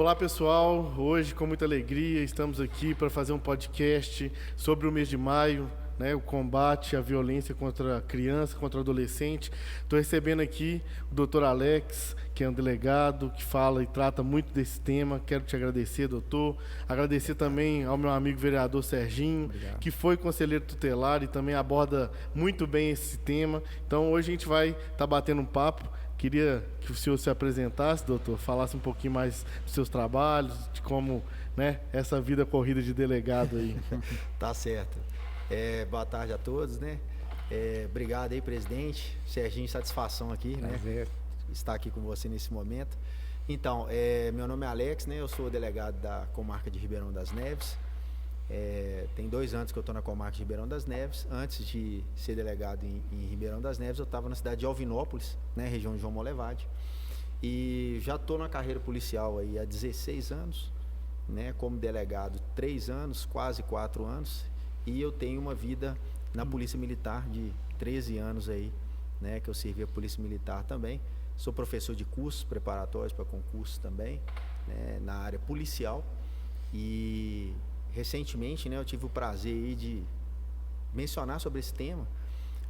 Olá pessoal, hoje com muita alegria estamos aqui para fazer um podcast sobre o mês de maio, né, o combate à violência contra a criança, contra o adolescente. Estou recebendo aqui o doutor Alex, que é um delegado que fala e trata muito desse tema. Quero te agradecer, doutor. Agradecer também ao meu amigo vereador Serginho, Obrigado. que foi conselheiro tutelar e também aborda muito bem esse tema. Então hoje a gente vai estar batendo um papo. Queria que o senhor se apresentasse, doutor, falasse um pouquinho mais dos seus trabalhos, de como, né, essa vida corrida de delegado aí. Tá certo. Boa tarde a todos, né? Obrigado aí, presidente. Serginho, satisfação aqui, né? Prazer. Estar aqui com você nesse momento. Então, meu nome é Alex, né? Eu sou delegado da comarca de Ribeirão das Neves. Tem 2 anos que eu estou na comarca de Ribeirão das Neves. Antes de ser delegado em Ribeirão das Neves, eu estava na cidade de Alvinópolis, né, região de João Molevade. E já estou na carreira policial aí há 16 anos, né, como delegado 3 anos, quase 4 anos. E eu tenho uma vida na Polícia Militar de 13 anos aí, né, que eu servi a Polícia Militar também. Sou professor de cursos preparatórios para concursos também, né, na área policial. E recentemente, né, eu tive o prazer aí de mencionar sobre esse tema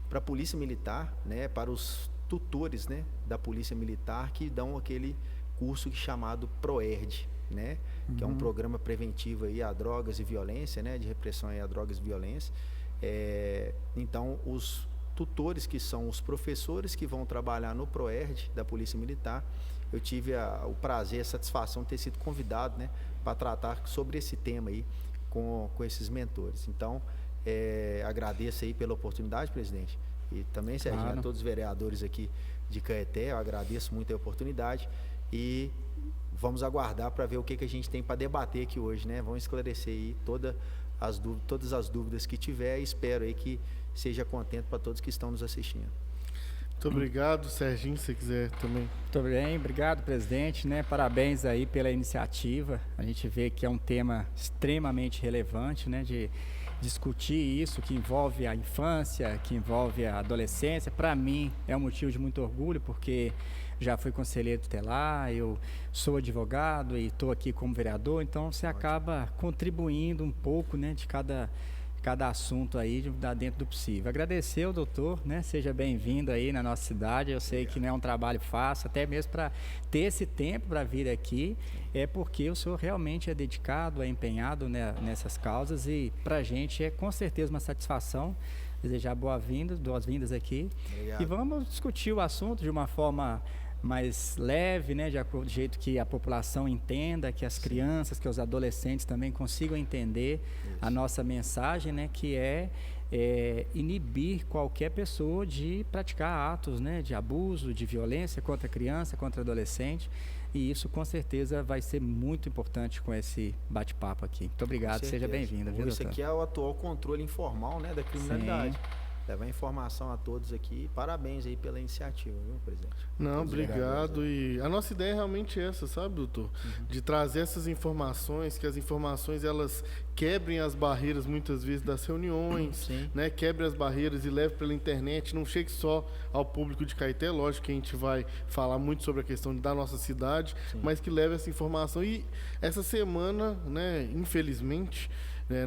para a Polícia Militar, né, para os tutores, né, da Polícia Militar que dão aquele curso chamado PROERD, né, que é um programa preventivo aí a drogas e violência, né, de repressão aí a drogas e violência. Então, os tutores, que são os professores que vão trabalhar no PROERD da Polícia Militar, eu tive o prazer, a satisfação de ter sido convidado, né, para tratar sobre esse tema aí com esses mentores. Então, agradeço aí pela oportunidade, presidente, e também, Serginho, Claro. a todos os vereadores aqui de Caeté. Eu agradeço muito a oportunidade e vamos aguardar para ver o que a gente tem para debater aqui hoje, né? Vamos esclarecer aí todas as dúvidas que tiver, e espero aí que seja contente para todos que estão nos assistindo. Muito obrigado, Serginho, se quiser também. Muito bem, obrigado, presidente, né? Parabéns aí pela iniciativa. A gente vê que é um tema extremamente relevante, né? De discutir isso, que envolve a infância, que envolve a adolescência. Para mim é um motivo de muito orgulho, porque já fui conselheiro tutelar, eu sou advogado e estou aqui como vereador, então você acaba contribuindo um pouco, né, de cada assunto aí dentro do possível. Agradecer ao doutor, né? Seja bem-vindo aí na nossa cidade. Eu sei que não é um trabalho fácil, até mesmo para ter esse tempo para vir aqui, é porque o senhor realmente é dedicado, é empenhado, né, nessas causas, e para a gente é com certeza uma satisfação desejar boas-vindas aqui. Obrigado. E vamos discutir o assunto de uma forma mais leve, né, de jeito que a população entenda, que as crianças, que os adolescentes também consigam entender a nossa mensagem, né, que é inibir qualquer pessoa de praticar atos, né, de abuso, de violência contra a criança, contra adolescente. E isso com certeza vai ser muito importante com esse bate-papo aqui. Muito obrigado, seja bem-vindo. Isso aqui é o atual controle informal, né, da criminalidade. Sim. Levar informação a todos aqui. Parabéns aí pela iniciativa, viu, presidente? Não, Todos obrigado. E a nossa ideia é realmente essa, sabe, doutor? De trazer essas informações, que as informações elas quebrem as barreiras muitas vezes das reuniões, Sim. né? Quebrem as barreiras e leve pela internet, não chegue só ao público de Caeté, lógico que a gente vai falar muito sobre a questão da nossa cidade, mas que leve essa informação. E essa semana, né, infelizmente,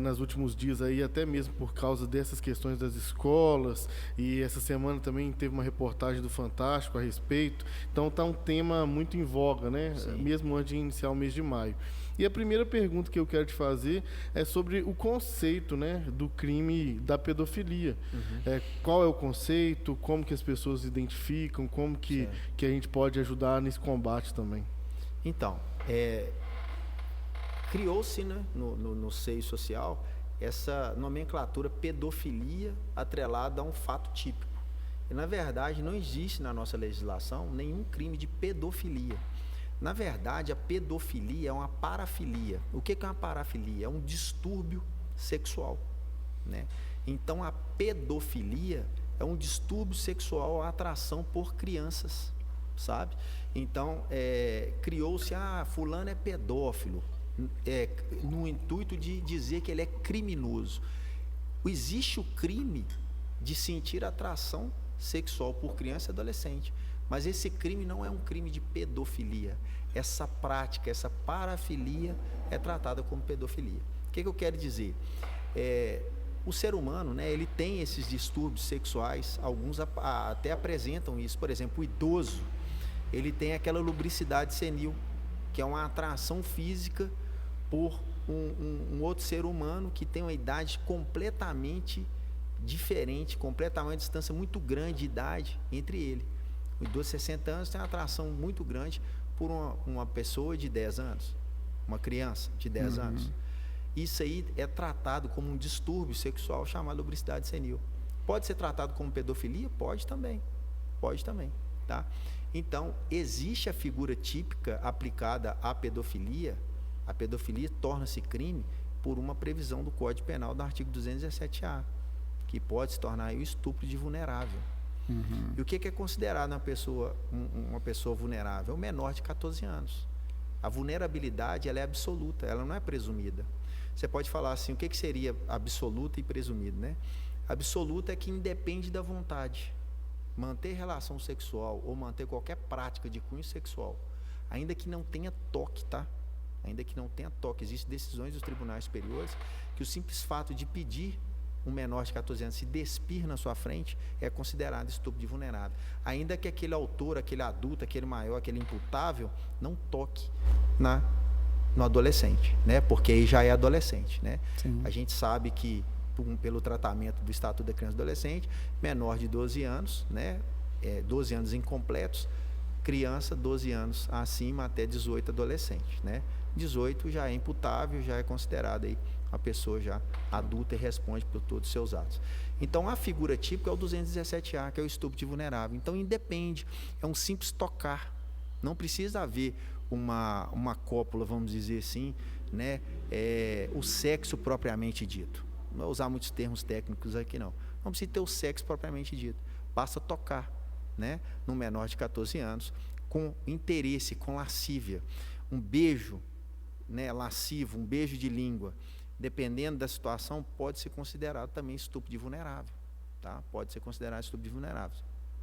nos últimos dias aí, até mesmo por causa dessas questões das escolas, e essa semana também teve uma reportagem do Fantástico a respeito, então está um tema muito em voga, né? Mesmo antes de iniciar o mês de maio. E a primeira pergunta que eu quero te fazer é sobre o conceito, né, do crime da pedofilia. Qual é o conceito, como que as pessoas identificam, como que a gente pode ajudar nesse combate também? Então, criou-se, né, no seio social essa nomenclatura pedofilia atrelada a um fato típico. E, na verdade, não existe na nossa legislação nenhum crime de pedofilia. Na verdade, a pedofilia é uma parafilia. O que é uma parafilia? É um distúrbio sexual, né? Então, a pedofilia é um distúrbio sexual, a atração por crianças, sabe? Então, criou-se, fulano é pedófilo, no intuito de dizer que ele é criminoso. Existe o crime de sentir atração sexual por criança e adolescente, mas esse crime não é um crime de pedofilia, essa prática, essa parafilia é tratada como pedofilia. O que eu quero dizer? O ser humano, né, ele tem esses distúrbios sexuais, alguns até apresentam isso. Por exemplo, o idoso, ele tem aquela lubricidade senil, que é uma atração física por um outro ser humano que tem uma idade completamente diferente, completamente uma distância muito grande de idade entre ele. O idoso de 60 anos tem uma atração muito grande por uma pessoa de 10 anos, uma criança de 10 anos. Isso aí é tratado como um distúrbio sexual chamado lubricidade senil. Pode ser tratado como pedofilia? Pode também, tá? Então, existe a figura típica aplicada à pedofilia. A pedofilia torna-se crime por uma previsão do Código Penal do artigo 217-A, que pode se tornar aí o estupro de vulnerável. E o que é considerado uma pessoa vulnerável? O menor de 14 anos. A vulnerabilidade, ela é absoluta, ela não é presumida. Você pode falar assim, o que seria absoluta e presumido, né? Absoluta é que independe da vontade. Manter relação sexual ou manter qualquer prática de cunho sexual, ainda que não tenha toque, tá? Ainda que não tenha toque. Existem decisões dos tribunais superiores que o simples fato de pedir um menor de 14 anos se despir na sua frente é considerado estupro de vulnerável. Ainda que aquele autor, aquele adulto, aquele maior, aquele imputável, não toque no adolescente, né? Porque aí já é adolescente, né? A gente sabe que pelo tratamento do Estatuto da Criança e do Adolescente, menor de 12 anos, né? 12 anos incompletos, criança 12 anos acima até 18 adolescente, né? 18 já é imputável, já é considerada aí uma pessoa já adulta e responde por todos os seus atos. Então a figura típica é o 217-A, que é o estupro de vulnerável. Então independe, é um simples tocar, não precisa haver uma cópula, vamos dizer assim, né? O sexo propriamente dito. Não vou usar muitos termos técnicos aqui, não. Não precisa ter o sexo propriamente dito. Basta tocar, né? No menor de 14 anos, com interesse, com lascívia. Um beijo, né, lascivo, um beijo de língua, dependendo da situação, pode ser considerado também estupro de vulnerável. Tá? Pode ser considerado estupro de vulnerável.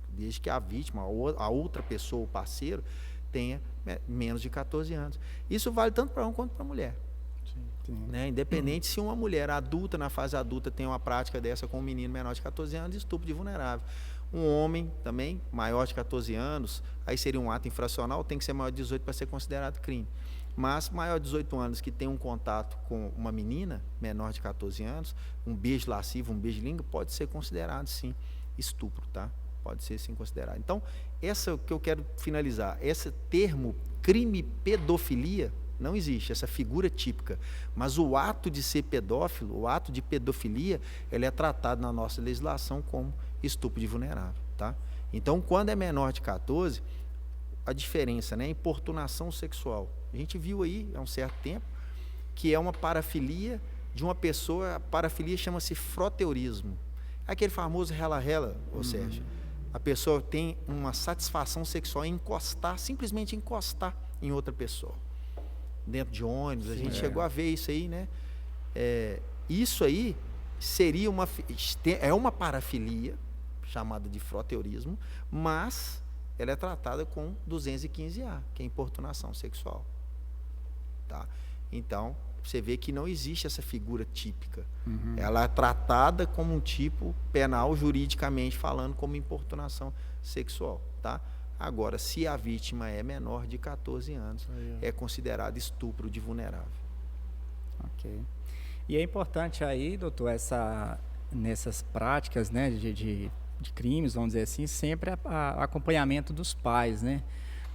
Desde que a vítima, a outra pessoa, o parceiro, tenha menos de 14 anos. Isso vale tanto para um quanto para a mulher. Sim. Né? Independente se uma mulher adulta, na fase adulta, tem uma prática dessa com um menino menor de 14 anos, estupro de vulnerável. Um homem também, maior de 14 anos, aí seria um ato infracional, tem que ser maior de 18 para ser considerado crime. Mas maior de 18 anos que tem um contato com uma menina, menor de 14 anos, um beijo lascivo, um beijo de língua, pode ser considerado, sim, estupro, tá? Pode ser, sim, considerado. Então, essa é o que eu quero finalizar. Esse termo crime pedofilia não existe, essa figura típica. Mas o ato de ser pedófilo, o ato de pedofilia, ele é tratado na nossa legislação como estupro de vulnerável, tá? Então, quando é menor de 14, a diferença, né? Importunação sexual. A gente viu aí, há um certo tempo, que é uma parafilia de uma pessoa, a parafilia chama-se froteurismo. Aquele famoso rela-rela, ou seja, a pessoa tem uma satisfação sexual em encostar, simplesmente encostar em outra pessoa. Dentro de ônibus, a gente chegou a ver isso aí, né? Isso aí seria uma parafilia, chamada de froteurismo, mas ela é tratada com 215-A, que é importunação sexual. Tá? Então, você vê que não existe essa figura típica. Ela é tratada como um tipo penal, juridicamente falando, como importunação sexual. Tá? Agora, se a vítima é menor de 14 anos, é considerado estupro de vulnerável. Ok. E é importante aí, doutor, nessas práticas, né, de crimes, vamos dizer assim, sempre acompanhamento dos pais, né?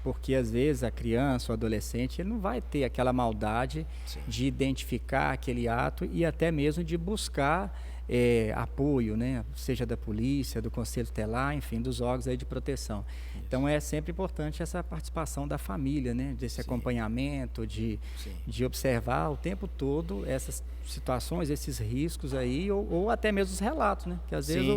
Porque às vezes a criança, o adolescente, ele não vai ter aquela maldade de identificar aquele ato e até mesmo de buscar apoio, né? Seja da polícia, do conselho tutelar, enfim, dos órgãos aí de proteção. Isso. Então é sempre importante essa participação da família, né? Desse acompanhamento, de observar o tempo todo essas situações, esses riscos aí, ou até mesmo os relatos, né? Que às vezes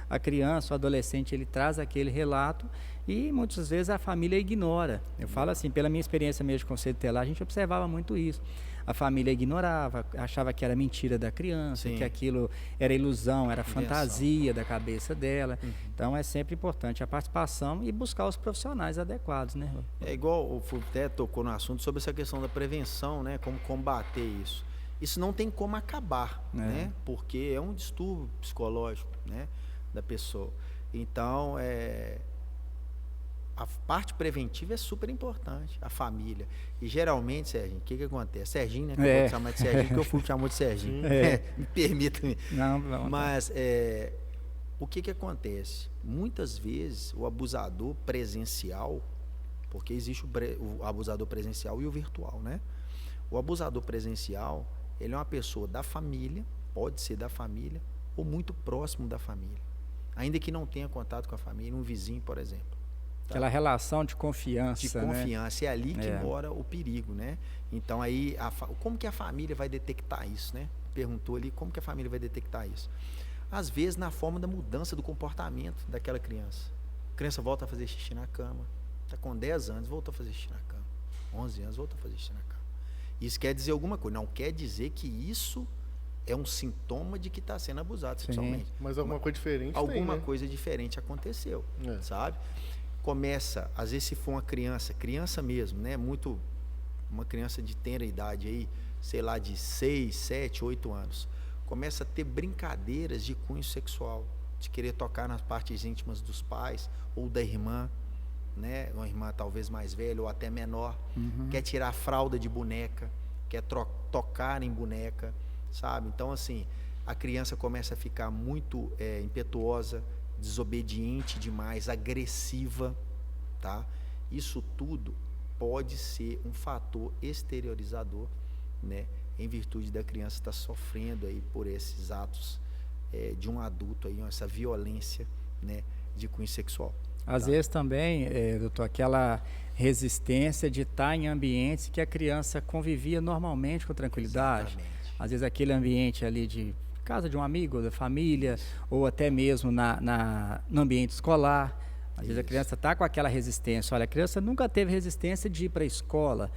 a criança, o adolescente, ele traz aquele relato E muitas vezes a família ignora. Eu falo assim, pela minha experiência mesmo de conselho tutelar, a gente observava muito isso. A família ignorava, achava que era mentira da criança, que aquilo era ilusão, era fantasia da cabeça dela. Então é sempre importante a participação e buscar os profissionais adequados, né? É igual o Fulvio até tocou no assunto sobre essa questão da prevenção, né? Como combater isso. Isso não tem como acabar, né? Porque é um distúrbio psicológico, né? Da pessoa. Então, a parte preventiva é super importante, a família. E geralmente, Serginho, o que acontece? Serginho, né? Que eu vou chamar de Serginho, porque eu fui chamar de Serginho. Me permita-me. Não. Mas o que acontece? Muitas vezes o abusador presencial, porque existe o abusador presencial e o virtual, né? O abusador presencial, ele é uma pessoa da família, pode ser da família, ou muito próximo da família. Ainda que não tenha contato com a família, um vizinho, por exemplo. Aquela relação de confiança, de confiança, né? É ali que mora o perigo, né? Então aí, como que a família vai detectar isso, né? Perguntou ali, como que a família vai detectar isso? Às vezes na forma da mudança do comportamento daquela criança. A criança volta a fazer xixi na cama, está com 10 anos, voltou a fazer xixi na cama. 11 anos, voltou a fazer xixi na cama. Isso quer dizer alguma coisa, não quer dizer que isso é um sintoma de que está sendo abusado sexualmente. Mas alguma coisa diferente alguma tem, né? coisa diferente aconteceu, sabe? Começa, às vezes se for uma criança mesmo, né? Uma criança de tenra idade aí, sei lá, de 6, 7, 8 anos, começa a ter brincadeiras de cunho sexual, de querer tocar nas partes íntimas dos pais ou da irmã, né? Uma irmã talvez mais velha ou até menor, quer tirar a fralda de boneca, quer tocar em boneca, sabe? Então, assim, a criança começa a ficar muito impetuosa, desobediente demais, agressiva, tá? Isso tudo pode ser um fator exteriorizador, né? Em virtude da criança estar sofrendo aí por esses atos de um adulto aí, essa violência, né? De cunho sexual. Às vezes também, doutor, aquela resistência de estar em ambientes que a criança convivia normalmente com tranquilidade. Exatamente. Às vezes aquele ambiente ali de casa de um amigo, da família, ou até mesmo no ambiente escolar. Às vezes a criança está com aquela resistência. Olha, a criança nunca teve resistência de ir para a escola,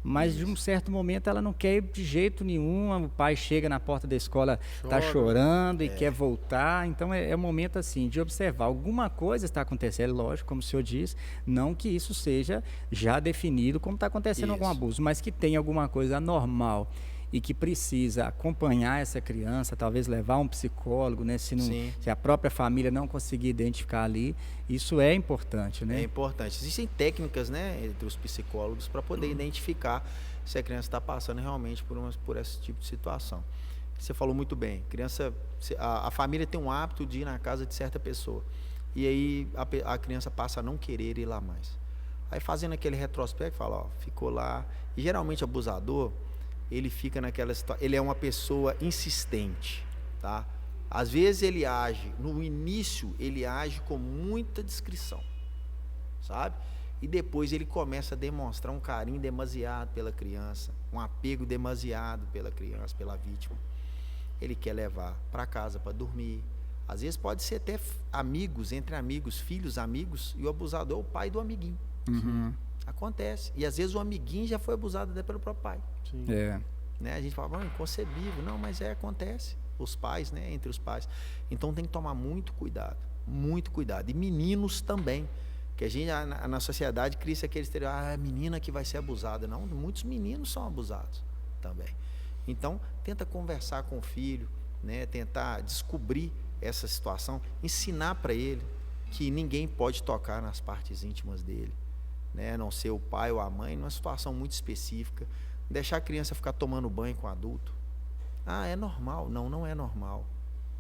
mas de um certo momento ela não quer ir de jeito nenhum. O pai chega na porta da escola, está chorando e quer voltar. Então é um momento assim de observar. Alguma coisa está acontecendo, lógico, como o senhor diz, não que isso seja já definido como está acontecendo algum abuso, mas que tem alguma coisa anormal e que precisa acompanhar essa criança, talvez levar um psicólogo, né? Se a própria família não conseguir identificar ali, isso é importante, né? É importante. Existem técnicas, né, entre os psicólogos para poder identificar se a criança está passando realmente por esse tipo de situação. Você falou muito bem, a família tem um hábito de ir na casa de certa pessoa, e aí a criança passa a não querer ir lá mais. Aí fazendo aquele retrospecto, fala, ficou lá, e geralmente abusador, ele fica naquela situação, ele é uma pessoa insistente, tá? Às vezes ele age, no início ele age com muita discrição, sabe? E depois ele começa a demonstrar um carinho demasiado pela criança, um apego demasiado pela criança, pela vítima. Ele quer levar para casa para dormir. Às vezes pode ser até amigos, entre amigos, filhos amigos, e o abusador é o pai do amiguinho. Acontece. E às vezes o amiguinho já foi abusado até pelo próprio pai. Sim. Né? A gente fala, inconcebível. Não, mas acontece. Os pais, né? Entre os pais. Então tem que tomar muito cuidado. Muito cuidado. E meninos também. Que a gente, na sociedade, cria aquele estereótipo, a menina que vai ser abusada. Não, muitos meninos são abusados também. Então, tenta conversar com o filho, né? Tentar descobrir essa situação, ensinar para ele que ninguém pode tocar nas partes íntimas dele, né? A não ser o pai ou a mãe, numa situação muito específica. Deixar a criança ficar tomando banho com o adulto. É normal. Não, não é normal.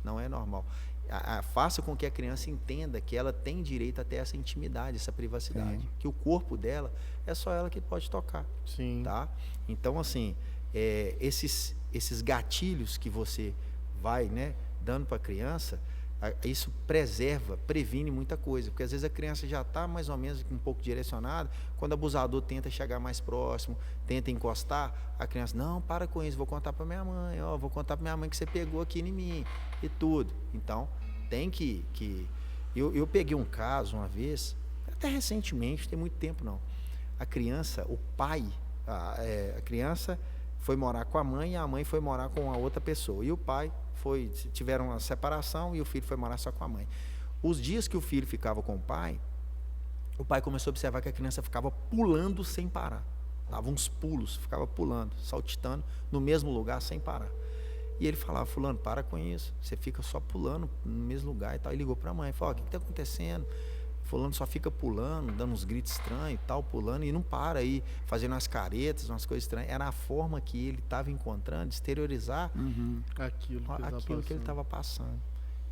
Não é normal. Faça com que a criança entenda que ela tem direito a ter essa intimidade, essa privacidade. Sim. Que o corpo dela é só ela que pode tocar. Sim. Tá? Então, assim, esses gatilhos que você vai, né, dando para a criança, isso previne muita coisa, porque às vezes a criança já está mais ou menos um pouco direcionada, quando o abusador tenta chegar mais próximo, tenta encostar, a criança, não, para com isso, vou contar para minha mãe, vou contar para minha mãe que você pegou aqui em mim, e tudo. Então, tem que eu peguei um caso uma vez, até recentemente, tem muito tempo não. A criança, o pai, a criança foi morar com a mãe e a mãe foi morar com a outra pessoa. E o pai tiveram uma separação e o filho foi morar só com a mãe. Os dias que o filho ficava com o pai começou a observar que a criança ficava pulando sem parar. Dava uns pulos, ficava pulando, saltitando no mesmo lugar sem parar. E ele falava, fulano, para com isso, você fica só pulando no mesmo lugar e tal. E ligou para a mãe, falou, o que está acontecendo? Fulano só fica pulando, dando uns gritos estranhos e tal, pulando e não para aí, fazendo umas caretas, umas coisas estranhas. Era a forma que ele estava encontrando de exteriorizar aquilo que ele estava passando.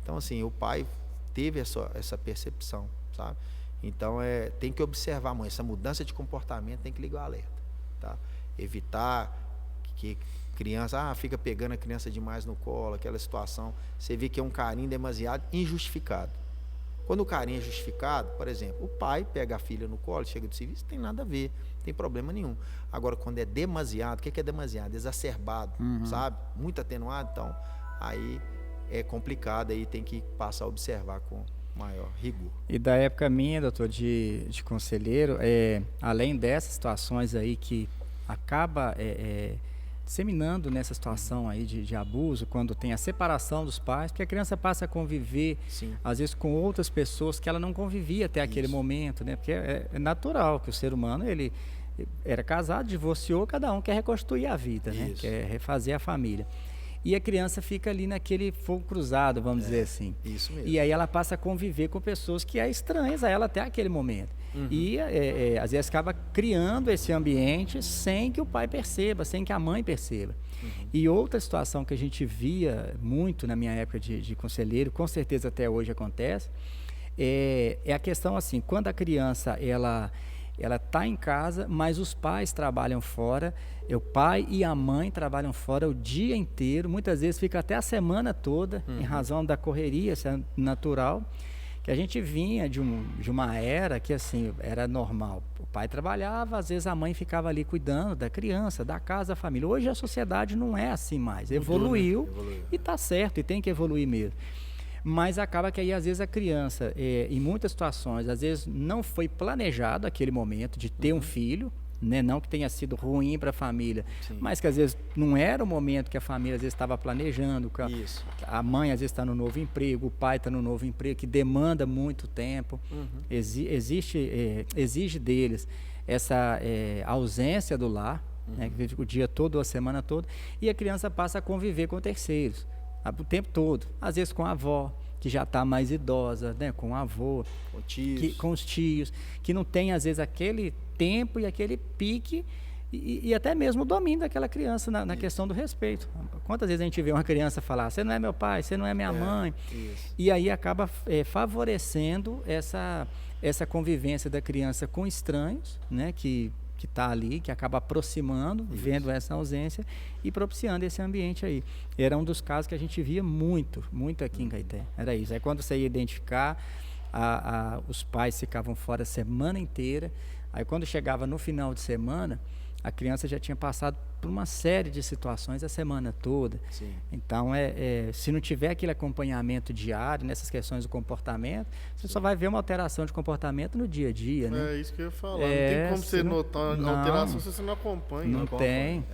Então, assim, o pai teve essa percepção, sabe? Então, tem que observar, mãe, essa mudança de comportamento tem que ligar o alerta, tá? Evitar que criança, fica pegando a criança demais no colo, aquela situação, você vê que é um carinho demasiado injustificado. Quando o carinho é justificado, por exemplo, o pai pega a filha no colo, chega do serviço, não tem nada a ver, não tem problema nenhum. Agora, quando é demasiado, o que é demasiado? Exacerbado, sabe? Muito atenuado, então, aí é complicado, aí tem que passar a observar com maior rigor. E da época minha, doutor, de conselheiro, além dessas situações aí que acaba disseminando nessa situação aí de abuso, quando tem a separação dos pais, porque a criança passa a conviver, às vezes, com outras pessoas que ela não convivia até aquele momento, né? Porque é natural que o ser humano, ele era casado, divorciou, cada um quer reconstruir a vida, né? Quer refazer a família. E a criança fica ali naquele fogo cruzado, vamos dizer assim. Isso mesmo. E aí ela passa a conviver com pessoas que é estranhas a ela até aquele momento. E às vezes acaba criando esse ambiente sem que o pai perceba, sem que a mãe perceba. E outra situação que a gente via muito na minha época de conselheiro, com certeza até hoje acontece, é a questão assim, quando a criança ela está em casa, mas os pais trabalham fora, o pai e a mãe trabalham fora o dia inteiro, muitas vezes fica até a semana toda, em razão da correria, isso é natural, que a gente vinha de uma era que assim, era normal. O pai trabalhava, às vezes a mãe ficava ali cuidando da criança, da casa, da família. Hoje a sociedade não é assim mais, evoluiu. E está certo, e tem que evoluir mesmo. Mas acaba que aí, às vezes, a criança, em muitas situações, às vezes não foi planejado aquele momento de ter um filho, né? Não que tenha sido ruim para a família, mas que às vezes não era o momento que a família às vezes estava planejando. A mãe às vezes está no novo emprego, o pai está no novo emprego, que demanda muito tempo. Exige deles essa ausência do lar, né? Que vive o dia todo, a semana toda, e a criança passa a conviver com terceiros o tempo todo, às vezes com a avó, que já está mais idosa, né? Com o avô, com os tios, que não tem às vezes aquele tempo e aquele pique e até mesmo o domínio daquela criança na questão do respeito. Quantas vezes a gente vê uma criança falar, você não é meu pai, você não é minha mãe, e aí acaba favorecendo essa convivência da criança com estranhos, né? Que está ali, que acaba aproximando, vendo essa ausência e propiciando esse ambiente aí. Era um dos casos que a gente via muito aqui em Caeté. Era isso. Aí quando você ia identificar, os pais ficavam fora a semana inteira. Aí quando chegava no final de semana, a criança já tinha passado por uma série de situações a semana toda. Então, se não tiver aquele acompanhamento diário nessas questões do comportamento, você só vai ver uma alteração de comportamento no dia a dia, né? É isso que eu ia falar. Não tem como você notar uma alteração se você não acompanha. Não tem.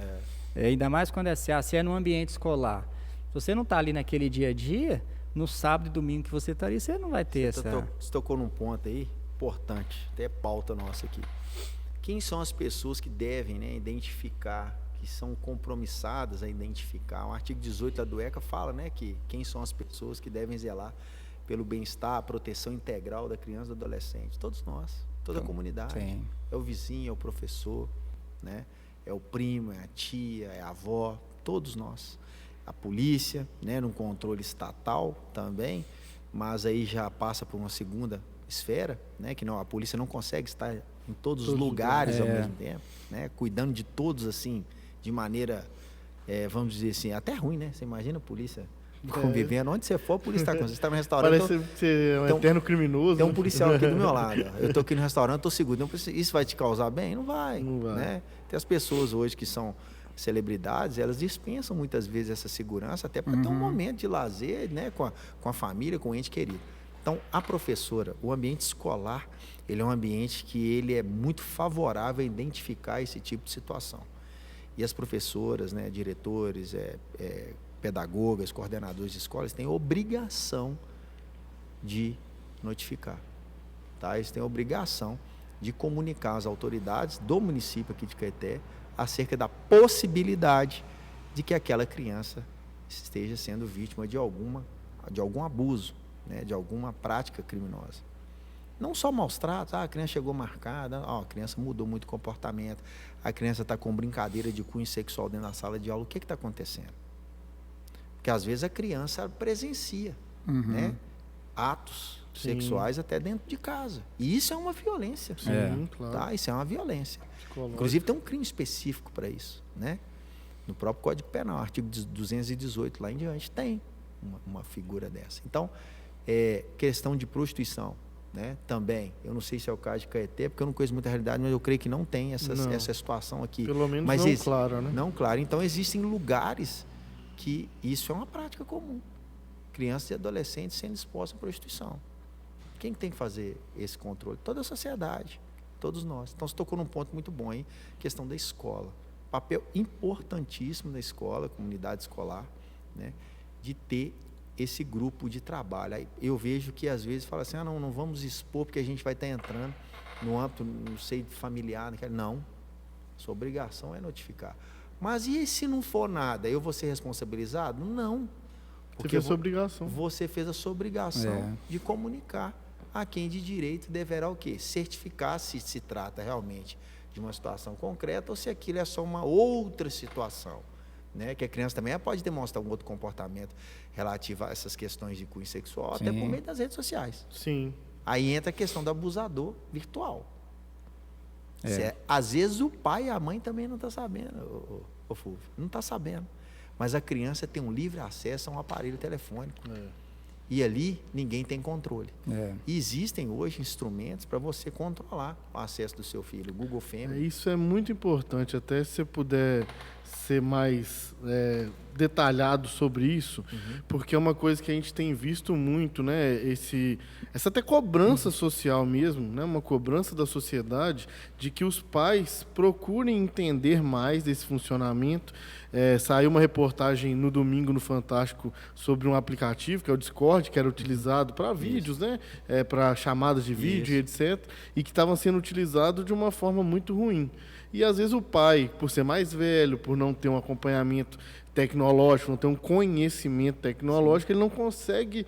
Ainda mais quando se é no ambiente escolar. Se você não está ali naquele dia a dia, no sábado e domingo que você está ali, você não vai ter Você tocou num ponto aí importante, até pauta nossa aqui. Quem são as pessoas que devem, né, identificar, que são compromissadas a identificar? O artigo 18 da ECA fala, né, que quem são as pessoas que devem zelar pelo bem-estar, a proteção integral da criança e do adolescente? Todos nós, toda a comunidade. É o vizinho, é o professor, né, é o primo, é a tia, é a avó, todos nós. A polícia, né, num controle estatal também, mas aí já passa por uma segunda esfera, né, que a polícia não consegue estar em todos os lugares ao mesmo tempo, né, cuidando de todos assim, de maneira, vamos dizer assim, até ruim, né? Você imagina a polícia convivendo, onde você for, a polícia está com você. Está no restaurante. Parece ser um eterno criminoso. Tem um policial aqui do meu lado. Eu estou aqui no restaurante, estou seguro. Isso vai te causar bem? Não vai. Né? Tem as pessoas hoje que são celebridades, elas dispensam muitas vezes essa segurança, até para ter um momento de lazer, né, com a família, com o ente querido. Então, a professora, o ambiente escolar, ele é um ambiente que ele é muito favorável a identificar esse tipo de situação. E as professoras, né, diretores, pedagogas, coordenadores de escolas têm obrigação de notificar. Tá? Eles têm obrigação de comunicar às autoridades do município aqui de Caeté acerca da possibilidade de que aquela criança esteja sendo vítima de algum abuso, né, de alguma prática criminosa. Não só maus tratos, a criança chegou marcada, a criança mudou muito o comportamento, a criança está com brincadeira de cunho sexual dentro da sala de aula, o que está acontecendo? Porque às vezes a criança presencia, né, atos sexuais até dentro de casa. E isso é uma violência. Sim, claro. Tá? Isso é uma violência. Inclusive tem um crime específico para isso, né? No próprio Código Penal, artigo 218 lá em diante, tem uma figura dessa. Então, questão de prostituição, né? Também, eu não sei se é o caso de Caeté, porque eu não conheço muita realidade, mas eu creio que não tem essa situação aqui. Pelo menos mas não claro, né? Não claro. Então, existem lugares que isso é uma prática comum. Crianças e adolescentes sendo expostos à prostituição. Quem tem que fazer esse controle? Toda a sociedade, todos nós. Então, você tocou num ponto muito bom aí, questão da escola. Papel importantíssimo da escola, comunidade escolar, né, de ter esse grupo de trabalho. Aí eu vejo que às vezes fala assim, não vamos expor porque a gente vai estar entrando no âmbito, não sei, familiar. Não, sua obrigação é notificar. Mas e se não for nada, eu vou ser responsabilizado? Não. Porque você fez a sua obrigação. Você fez a sua obrigação de comunicar a quem de direito deverá o quê? Certificar se se trata realmente de uma situação concreta ou se aquilo é só uma outra situação, né? Que a criança também pode demonstrar um outro comportamento relativo a essas questões de cunho sexual, até por meio das redes sociais. Sim. Aí entra a questão do abusador virtual. Às vezes o pai e a mãe também não estão sabendo, Fulvio, não está sabendo. Mas a criança tem um livre acesso a um aparelho telefônico. E ali ninguém tem controle. E existem hoje instrumentos para você controlar o acesso do seu filho. O Google Family. Isso é muito importante. Até se você puder ser mais detalhado sobre isso, porque é uma coisa que a gente tem visto muito, né? Essa até cobrança social mesmo, né? Uma cobrança da sociedade de que os pais procurem entender mais desse funcionamento. Saiu uma reportagem no domingo no Fantástico sobre um aplicativo, que é o Discord, que era utilizado para vídeos, né? Para chamadas de vídeo e etc. E que estavam sendo utilizados de uma forma muito ruim. E às vezes o pai, por ser mais velho, por não ter um acompanhamento tecnológico, não ter um conhecimento tecnológico, ele não consegue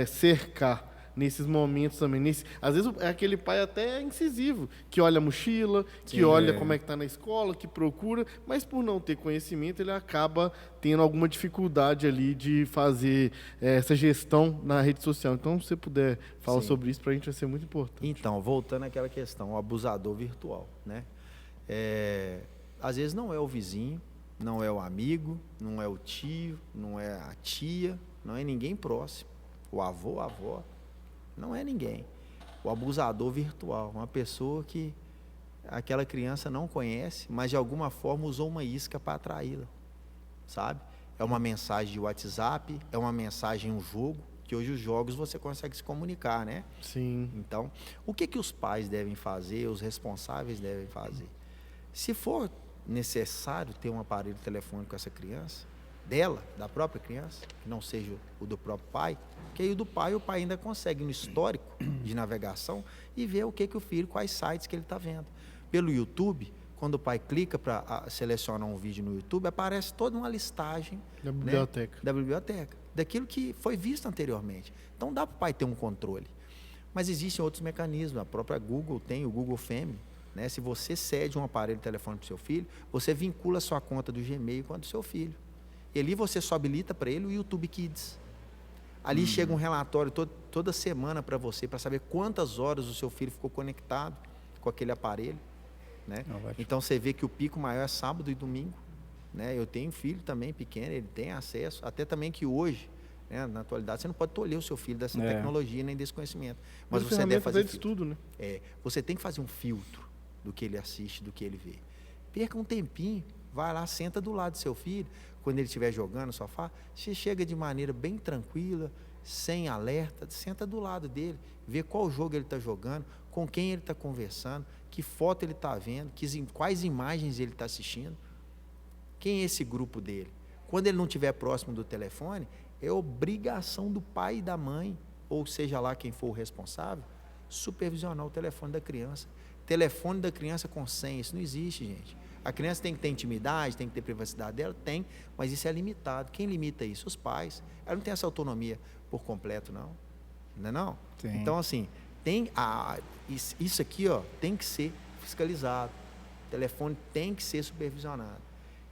cercar nesses momentos também. Às vezes é aquele pai até incisivo, que olha a mochila, que olha como é que está na escola, que procura, mas por não ter conhecimento, ele acaba tendo alguma dificuldade ali de fazer essa gestão na rede social. Então, se você puder falar sobre isso, para a gente vai ser muito importante. Então, voltando àquela questão, o abusador virtual, né? Às vezes não é o vizinho, não é o amigo, não é o tio, não é a tia, não é ninguém próximo. O avô, a avó, não é ninguém. O abusador virtual, uma pessoa que aquela criança não conhece, mas de alguma forma usou uma isca para atraí-la, sabe? É uma mensagem de WhatsApp, é uma mensagem em um jogo, que hoje os jogos você consegue se comunicar, né? Sim. Então, o que os pais devem fazer, os responsáveis devem fazer? Se for necessário ter um aparelho telefônico com essa criança, da própria criança, que não seja o do próprio pai, que aí o pai ainda consegue no histórico de navegação e ver o filho, quais sites que ele está vendo. Pelo YouTube, quando o pai clica para selecionar um vídeo no YouTube, aparece toda uma listagem da biblioteca. Né, da biblioteca, daquilo que foi visto anteriormente. Então dá para o pai ter um controle. Mas existem outros mecanismos, a própria Google tem o Google Family. Né? Se você cede um aparelho telefônico para o seu filho, você vincula a sua conta do Gmail com a do seu filho. E ali você só habilita para ele o YouTube Kids. Ali chega um relatório toda semana para você, para saber quantas horas o seu filho ficou conectado com aquele aparelho. Né? Então você vê que o pico maior é sábado e domingo. Né? Eu tenho um filho também pequeno, ele tem acesso, até também que hoje, né, na atualidade, você não pode tolher o seu filho dessa tecnologia nem desse conhecimento. Mas você deve fazer de estudo, né? Você tem que fazer um filtro do que ele assiste, do que ele vê. Perca um tempinho, vai lá, senta do lado do seu filho, quando ele estiver jogando no sofá, você chega de maneira bem tranquila, sem alerta, senta do lado dele, vê qual jogo ele está jogando, com quem ele está conversando, que foto ele está vendo, quais imagens ele está assistindo, quem é esse grupo dele. Quando ele não estiver próximo do telefone, é obrigação do pai e da mãe, ou seja lá quem for o responsável, supervisionar o telefone da criança. Telefone da criança com senha, isso não existe, gente. A criança tem que ter intimidade, tem que ter privacidade dela, tem, mas isso é limitado. Quem limita isso? Os pais. Ela não tem essa autonomia por completo, não. Não é não? Sim. Então, assim, isso aqui, ó, tem que ser fiscalizado. O telefone tem que ser supervisionado.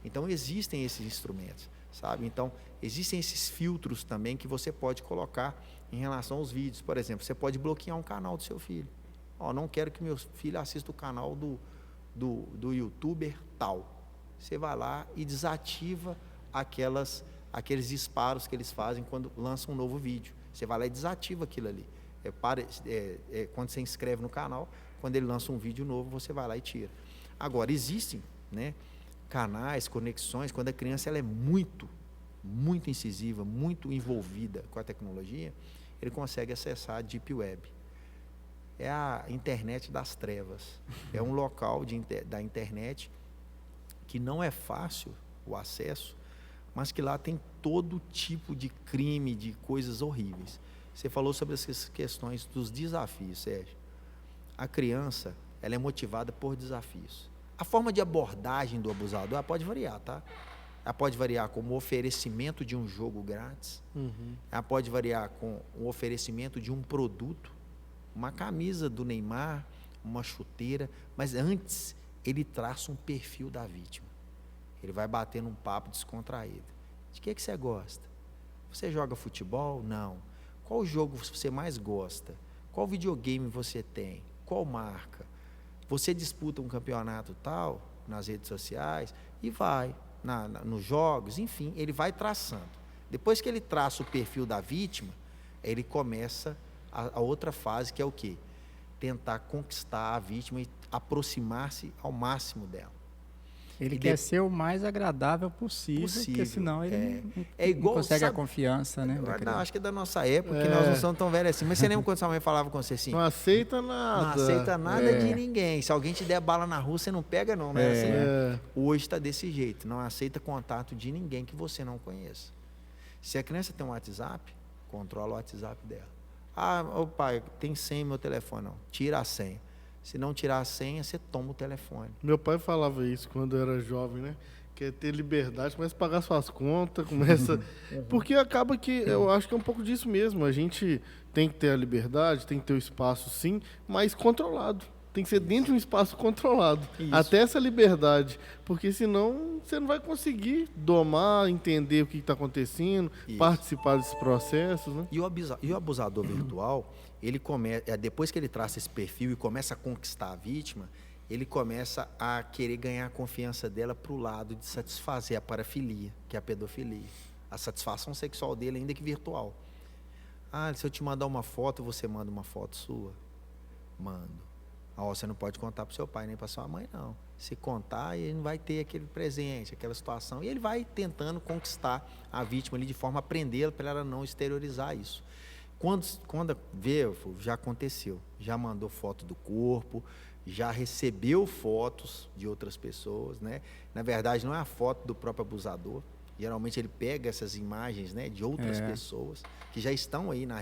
Então, existem esses instrumentos, sabe? Então, existem esses filtros também que você pode colocar em relação aos vídeos. Por exemplo, você pode bloquear um canal do seu filho. Ó, não quero que meu filho assista o canal do youtuber tal. Você vai lá e desativa aqueles disparos que eles fazem quando lançam um novo vídeo. Você vai lá e desativa aquilo ali. Quando você inscreve no canal, quando ele lança um vídeo novo, você vai lá e tira. Agora, existem, né, canais, conexões, quando a criança ela é muito incisiva, muito envolvida com a tecnologia, ele consegue acessar a Deep Web. É a internet das trevas. É um local da internet que não é fácil o acesso, mas que lá tem todo tipo de crime, de coisas horríveis. Você falou sobre essas questões dos desafios, Sérgio. A criança, ela é motivada por desafios. A forma de abordagem do abusador, ela pode variar, tá? Ela pode variar com o oferecimento de um jogo grátis. Ela pode variar com o oferecimento de um produto, uma camisa do Neymar, uma chuteira, mas antes ele traça um perfil da vítima. Ele vai bater num papo descontraído. De que você gosta? Você joga futebol? Não. Qual jogo você mais gosta? Qual videogame você tem? Qual marca? Você disputa um campeonato tal nas redes sociais e vai nos jogos, enfim, ele vai traçando. Depois que ele traça o perfil da vítima, ele começa a outra fase, que é o quê? Tentar conquistar a vítima e aproximar-se ao máximo dela. Ele quer ser o mais agradável possível, porque senão ele não consegue a confiança, né? Não, acho que é da nossa época, que nós não somos tão velhos assim. Mas você lembra quando sua mãe falava com você assim? Não aceita nada. Não aceita nada de ninguém. Se alguém te der bala na rua, você não pega não, né? Assim, hoje está desse jeito. Não aceita contato de ninguém que você não conheça. Se a criança tem um WhatsApp, controla o WhatsApp dela. Ô pai, tem senha no meu telefone. Não, tira a senha. Se não tirar a senha, você toma o telefone. Meu pai falava isso quando eu era jovem, né? Quer ter liberdade, começa a pagar suas contas, começa... Porque acaba que, eu acho que é um pouco disso mesmo. A gente tem que ter a liberdade, tem que ter o espaço, sim, mas controlado. Tem que ser dentro de um espaço controlado. Isso. Até essa liberdade. Porque senão você não vai conseguir domar, entender o que está acontecendo, participar desses processos, né? E o abusador virtual, ele começa, depois que ele traça esse perfil e começa a conquistar a vítima, ele começa a querer ganhar a confiança dela para o lado de satisfazer a parafilia, que é a pedofilia. A satisfação sexual dele, ainda que virtual. Se eu te mandar uma foto, você manda uma foto sua? Mando. Você não pode contar para o seu pai nem para sua mãe, não. Se contar, ele não vai ter aquele presente, aquela situação. E ele vai tentando conquistar a vítima ali de forma a prendê-la para ela não exteriorizar isso. Quando vê, já aconteceu. Já mandou foto do corpo, já recebeu fotos de outras pessoas, né? Na verdade, não é a foto do próprio abusador. Geralmente ele pega essas imagens, né, de outras pessoas que já estão aí na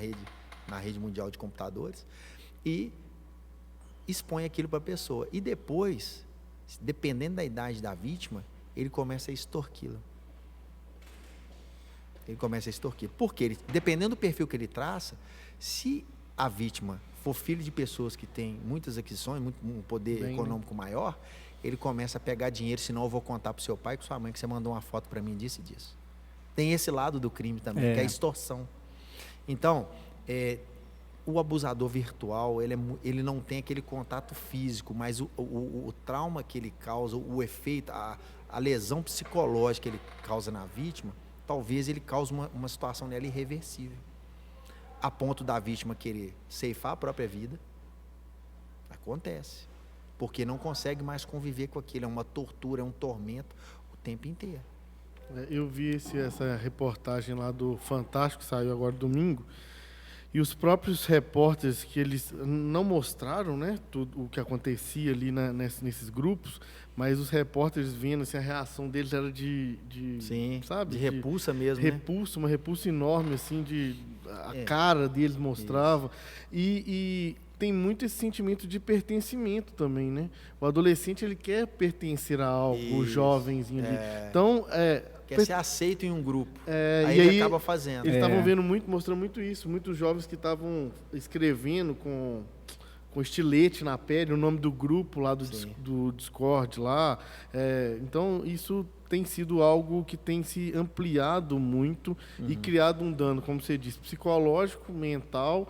rede mundial de computadores e expõe aquilo para a pessoa. E depois, dependendo da idade da vítima, ele começa a extorquí-la. Porque dependendo do perfil que ele traça, se a vítima for filho de pessoas que têm muitas aquisições, um poder econômico maior, ele começa a pegar dinheiro, senão eu vou contar para o seu pai e para sua mãe que você mandou uma foto para mim disso e disso. Tem esse lado do crime também, que é a extorsão. Então, o abusador virtual, ele não tem aquele contato físico, mas o trauma que ele causa, o efeito, a lesão psicológica que ele causa na vítima, talvez ele cause uma situação nela irreversível. A ponto da vítima querer ceifar a própria vida. Acontece. Porque não consegue mais conviver com aquilo. É uma tortura, é um tormento o tempo inteiro. Eu vi essa reportagem lá do Fantástico, que saiu agora domingo, e os próprios repórteres que eles não mostraram, né, tudo o que acontecia ali nesses grupos, mas os repórteres vendo, assim, a reação deles era Sim, sabe? de repulsa mesmo, repulsa, uma repulsa enorme, assim, a cara deles mostrava. E tem muito esse sentimento de pertencimento também, né? O adolescente, ele quer pertencer a algo, o jovenzinho ali. Então, quer ser aceito em um grupo. Aí ele acaba fazendo. Eles estavam mostrando muito isso. Muitos jovens que estavam escrevendo com estilete na pele, o nome do grupo lá do Discord lá. Então, isso tem sido algo que tem se ampliado muito e criado um dano, como você disse, psicológico, mental,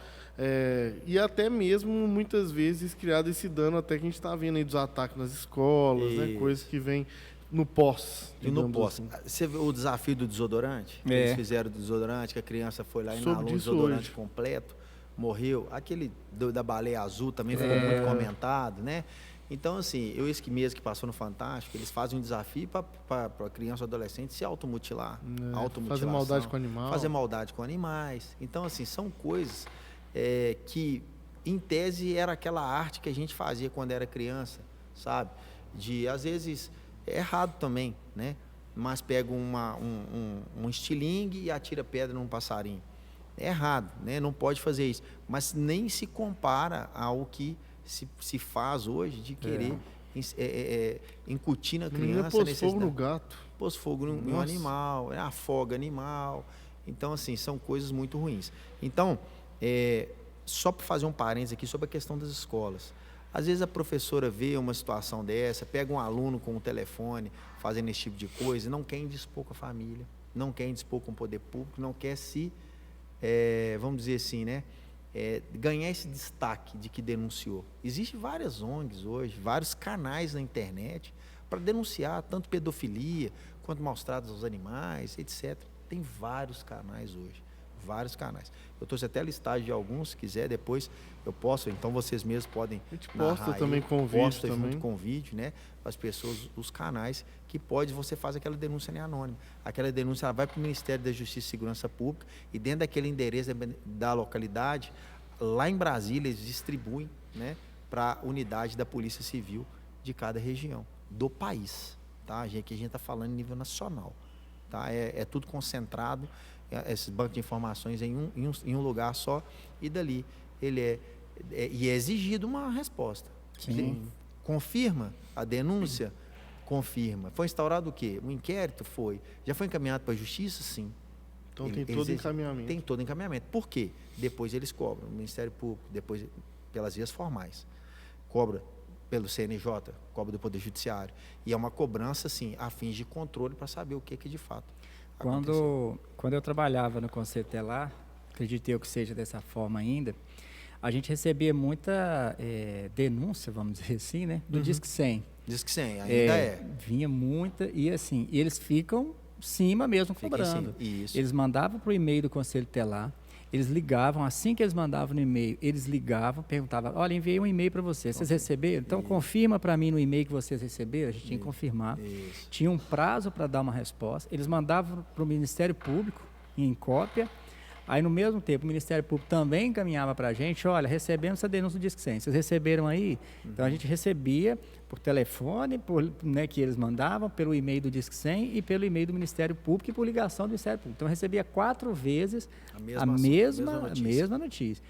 e até mesmo, muitas vezes, criado esse dano até que a gente está vendo aí dos ataques nas escolas, né? Coisas que vêm no pós. E no pós. Assim. Você viu o desafio do desodorante? Eles fizeram do desodorante, que a criança foi lá e inalou o desodorante completo, morreu. Aquele da baleia azul também foi muito comentado, né? Então, assim, esse mês que passou no Fantástico, eles fazem um desafio para a criança ou adolescente se automutilar. Fazer maldade com animal. Fazer maldade com animais. Então, assim, são coisas que, em tese, era aquela arte que a gente fazia quando era criança, sabe? Às vezes, é errado também, né? Mas pega um estilingue e atira pedra num passarinho. É errado, né? Não pode fazer isso. Mas nem se compara ao que se faz hoje de querer incutir na criança. Pôs fogo no gato. Pôs fogo no animal, afoga animal. Então, assim, são coisas muito ruins. Então, só para fazer um parênteses aqui sobre a questão das escolas. Às vezes a professora vê uma situação dessa, pega um aluno com o telefone fazendo esse tipo de coisa e não quer indispor com a família, não quer indispor com o poder público, não quer vamos dizer assim, né? Ganhar esse destaque de que denunciou. Existem várias ONGs hoje, vários canais na internet para denunciar tanto pedofilia quanto maus tratos aos animais, etc. Tem vários canais hoje, vários canais. Eu trouxe até a listagem de alguns, se quiser, depois eu posso, então vocês mesmos podem. A gente posta também com vídeo. Posta junto com vídeo, né? As pessoas, os canais, que você faz aquela denúncia anônima. Aquela denúncia ela vai para o Ministério da Justiça e Segurança Pública e dentro daquele endereço da localidade, lá em Brasília, eles distribuem, né, para a unidade da Polícia Civil de cada região do país. Tá? Aqui a gente está falando em nível nacional. Tá? É tudo concentrado, esses bancos de informações em um lugar só, e dali ele e é exigido uma resposta. Sim. Confirma a denúncia? Confirma. Foi instaurado o quê? Um inquérito? Foi. Já foi encaminhado para a Justiça? Sim. Então tem todo encaminhamento. Tem todo encaminhamento. Por quê? Depois eles cobram, o Ministério Público, depois pelas vias formais. Cobra pelo CNJ, cobra do Poder Judiciário. E é uma cobrança, assim, a fins de controle para saber o que de fato aconteceu. Quando eu trabalhava no Conselho Tutelar, acredito eu que seja dessa forma ainda, a gente recebia muita denúncia, vamos dizer assim, né, do Disque 100. Disque 100, ainda Vinha muita, e assim, eles ficam em cima mesmo cobrando. Isso. Eles mandavam para o e-mail do Conselho Tutelar, eles ligavam, assim que eles mandavam no e-mail, eles ligavam, perguntavam, olha, enviei um e-mail para vocês receberam? Então, confirma para mim no e-mail que vocês receberam, a gente tinha que confirmar. Tinha um prazo para dar uma resposta, eles mandavam para o Ministério Público, em cópia, aí no mesmo tempo o Ministério Público também encaminhava para a gente, olha, recebemos essa denúncia do Disque 100, vocês receberam aí? Então, a gente recebia por telefone, né, que eles mandavam, pelo e-mail do Disque 100 e pelo e-mail do Ministério Público e por ligação do Ministério Público. Então, recebia 4 vezes a mesma notícia.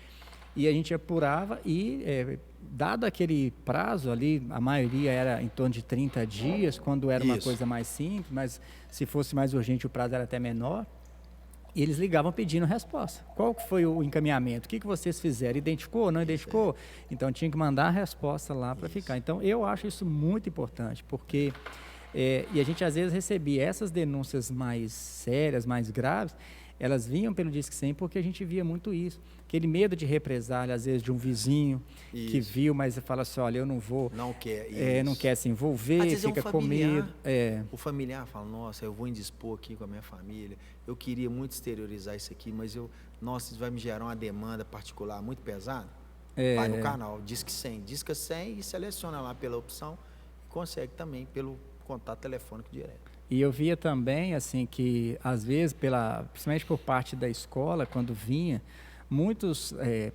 E a gente apurava e, dado aquele prazo ali, a maioria era em torno de 30 dias, quando era uma coisa mais simples, mas se fosse mais urgente o prazo era até menor, e eles ligavam pedindo resposta. Qual foi o encaminhamento? O que vocês fizeram? Identificou? Não identificou? Então, tinha que mandar a resposta lá para ficar. Então, eu acho isso muito importante, porque... e a gente, às vezes, recebia essas denúncias mais sérias, mais graves, elas vinham pelo Disque 100 porque a gente via muito isso. Aquele medo de represália, às vezes, de um vizinho que viu, mas fala assim, olha, eu não vou... Não quer não quer se envolver, fica com medo. O familiar fala, nossa, eu vou indispor aqui com a minha família, eu queria muito exteriorizar isso aqui, mas isso vai me gerar uma demanda particular muito pesada. Vai no canal, Disque 100, Disque 100 e seleciona lá pela opção, e consegue também pelo contato telefônico direto. E eu via também, assim, que às vezes, principalmente por parte da escola, quando vinha, muitos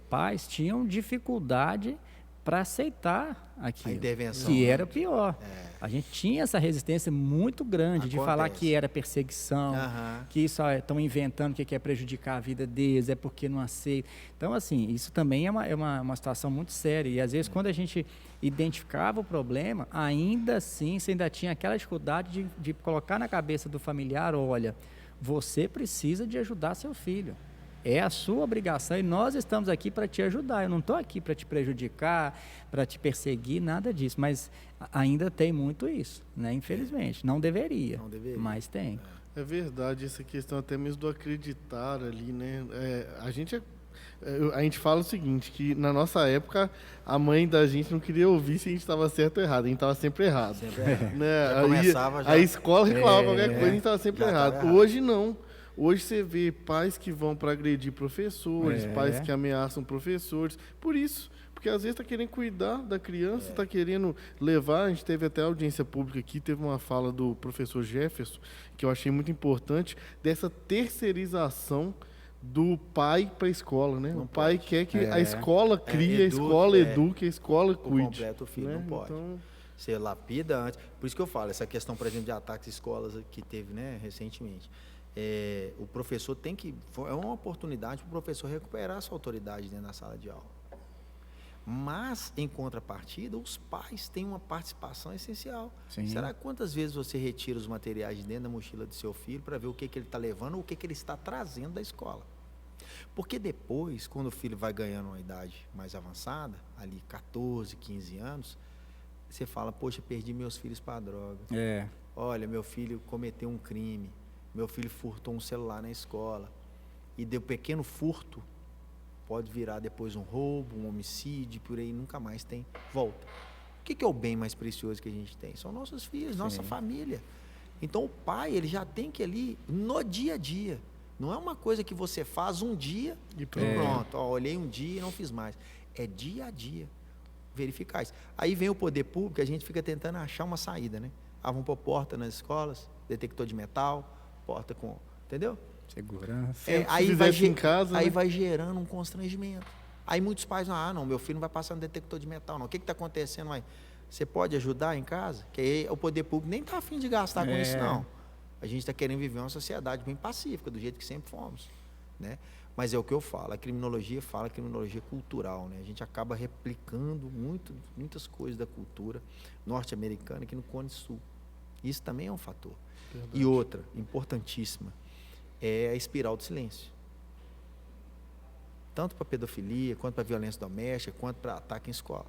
pais tinham dificuldade para aceitar aquilo, A intervenção, que né? era pior. A gente tinha essa resistência muito grande de falar Acontece. que era perseguição, Aham. que isso estão inventando que quer prejudicar a vida deles, é porque não aceita. Então, assim, isso também é uma situação muito séria. E às vezes, quando a gente identificava o problema, ainda assim, você ainda tinha aquela dificuldade de colocar na cabeça do familiar, olha, você precisa de ajudar seu filho. É a sua obrigação e nós estamos aqui para te ajudar. Eu não estou aqui para te prejudicar, para te perseguir, nada disso. Mas ainda tem muito isso, né? Infelizmente. Não deveria, Não deveria. mas tem. É verdade, essa questão até mesmo do acreditar ali, né? A gente fala o seguinte, que na nossa época a mãe da gente não queria ouvir se a gente estava certo ou errado, a gente estava sempre errado. Sempre errado. Né? Já começava já. A escola reclamava qualquer coisa, a gente estava sempre Já tava errado. errado. Hoje não. Hoje você vê pais que vão para agredir professores, pais que ameaçam professores, por isso. Porque às vezes está querendo cuidar da criança, está querendo levar. A gente teve até audiência pública aqui, teve uma fala do professor Jefferson, que eu achei muito importante, dessa terceirização do pai para a escola, né? Não o pai pode. quer que a escola crie, a eduque, escola eduque, a escola cuide. completo o filho, né? não pode. Então, Você lapida antes. Por isso que eu falo, essa questão, por exemplo, de ataques às escolas que teve, né, recentemente. O professor tem que... É uma oportunidade para o professor recuperar sua autoridade dentro da sala de aula. Mas, em contrapartida, os pais têm uma participação essencial. Sim. Será que quantas vezes você retira os materiais de dentro da mochila do seu filho para ver o que ele está levando ou o que ele está trazendo da escola? Porque depois, quando o filho vai ganhando uma idade mais avançada, ali 14, 15 anos, você fala, poxa, perdi meus filhos para a droga. Olha, meu filho cometeu um crime, meu filho furtou um celular na escola. E deu pequeno furto, pode virar depois um roubo, um homicídio, por aí nunca mais tem volta. O que é o bem mais precioso que a gente tem? São nossos filhos, nossa família. Então o pai, ele já tem que ali, no dia a dia, não é uma coisa que você faz um dia e pronto, ó, olhei um dia e não fiz mais. É dia a dia, verificar isso. Aí vem o poder público, a gente fica tentando achar uma saída, né? Vamos pôr porta nas escolas, detector de metal, porta com, entendeu? Segurança. Aí vai, em casa, aí né? vai gerando um constrangimento. Aí muitos pais, não, meu filho não vai passar no detector de metal, não. O que está acontecendo aí? Você pode ajudar em casa? Que aí o poder público nem está afim de gastar com isso, não. A gente está querendo viver uma sociedade bem pacífica, do jeito que sempre fomos, né? Mas é o que eu falo, a criminologia fala criminologia cultural, né? A gente acaba replicando muitas coisas da cultura norte-americana aqui no Cone Sul. Isso também é um fator. Verdade. E outra, importantíssima, é a espiral do silêncio. Tanto para pedofilia, quanto para violência doméstica, quanto para ataque em escola.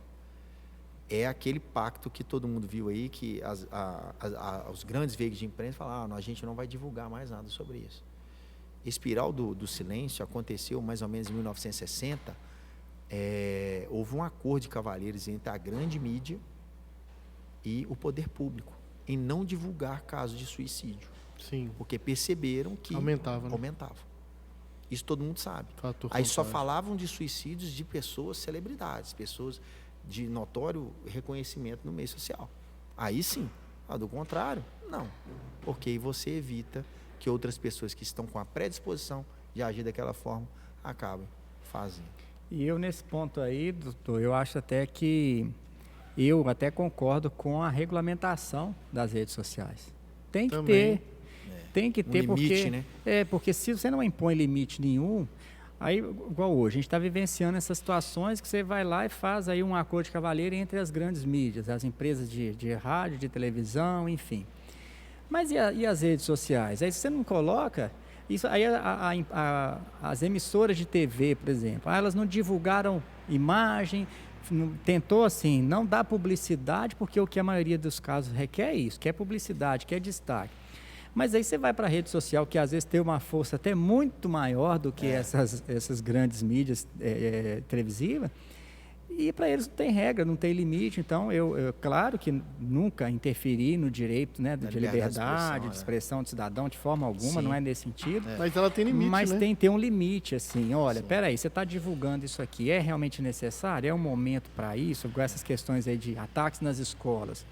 É aquele pacto que todo mundo viu aí, que os grandes veículos de imprensa falaram, a gente não vai divulgar mais nada sobre isso. Espiral do silêncio aconteceu mais ou menos em 1960. Houve um acordo de cavalheiros entre a grande mídia e o poder público em não divulgar casos de suicídio. Sim. Porque perceberam que aumentava. Isso todo mundo sabe. Aí só falavam de suicídios de pessoas, celebridades, pessoas de notório reconhecimento no meio social. Aí sim. Do contrário, não. Porque aí você evita que outras pessoas que estão com a predisposição de agir daquela forma acabem fazendo. E eu, nesse ponto aí, doutor, eu acho até que eu até concordo com a regulamentação das redes sociais. Tem que Também. ter. Tem que ter, limite, porque, né? Porque se você não impõe limite nenhum, aí, igual hoje, a gente está vivenciando essas situações que você vai lá e faz aí um acordo de cavalheiro entre as grandes mídias, as empresas de rádio, de televisão, enfim. Mas e as redes sociais? Aí você não coloca... Isso, aí as emissoras de TV, por exemplo, elas não divulgaram imagem, tentou assim, não dar publicidade, porque o que a maioria dos casos requer é isso, quer publicidade, quer destaque. Mas aí você vai para a rede social, que às vezes tem uma força até muito maior do que essas grandes mídias televisivas, e para eles não tem regra, não tem limite. Então, eu claro que nunca interferi no direito, né, de liberdade, de expressão do cidadão, de forma alguma, não é nesse sentido. Mas ela tem limite, Mas né? tem que ter um limite, assim, olha, peraí, você está divulgando isso aqui, é realmente necessário? É um momento para isso? Com essas questões aí de ataques nas escolas.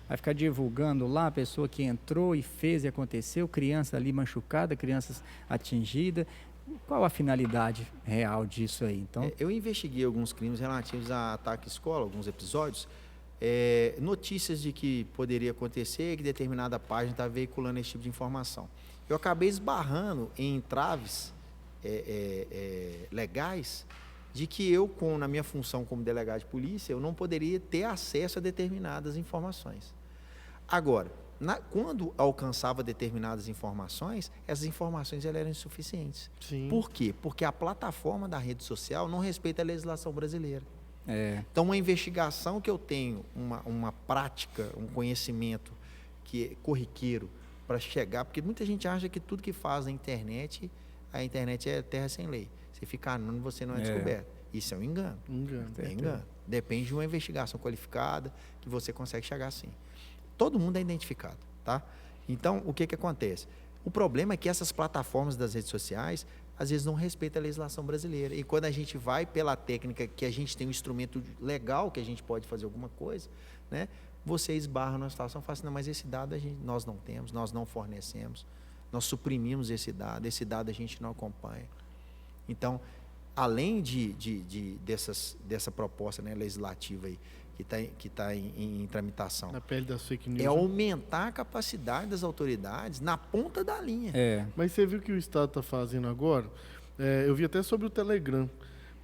Vai ficar divulgando lá a pessoa que entrou e fez e aconteceu, criança ali machucada, crianças atingidas. Qual a finalidade real disso aí? Então, eu investiguei alguns crimes relativos a ataque à escola, alguns episódios, notícias de que poderia acontecer, que determinada página está veiculando esse tipo de informação. Eu acabei esbarrando em entraves legais de que eu, na minha função como delegado de polícia, eu não poderia ter acesso a determinadas informações. Agora, quando alcançava determinadas informações, essas informações eram insuficientes. Sim. Por quê? Porque a plataforma da rede social não respeita a legislação brasileira. Então, uma investigação que eu tenho, uma prática, um conhecimento que é corriqueiro para chegar, porque muita gente acha que tudo que faz na internet, a internet é terra sem lei. Você fica anônimo, você não é descoberto. Isso é um engano. É engano. Depende de uma investigação qualificada que você consegue chegar assim. Todo mundo é identificado, tá? Então, o que acontece? O problema é que essas plataformas das redes sociais, às vezes, não respeitam a legislação brasileira. E quando a gente vai pela técnica que a gente tem um instrumento legal, que a gente pode fazer alguma coisa, né? Você esbarra numa situação e fala assim, não, mas esse dado nós não temos, nós não fornecemos, nós suprimimos esse dado a gente não acompanha. Então, além dessa proposta, né, legislativa aí, que tá em tramitação, Na pele das fake news. é aumentar a capacidade das autoridades na ponta da linha. Mas você viu o que o Estado está fazendo agora? Eu vi até sobre o Telegram,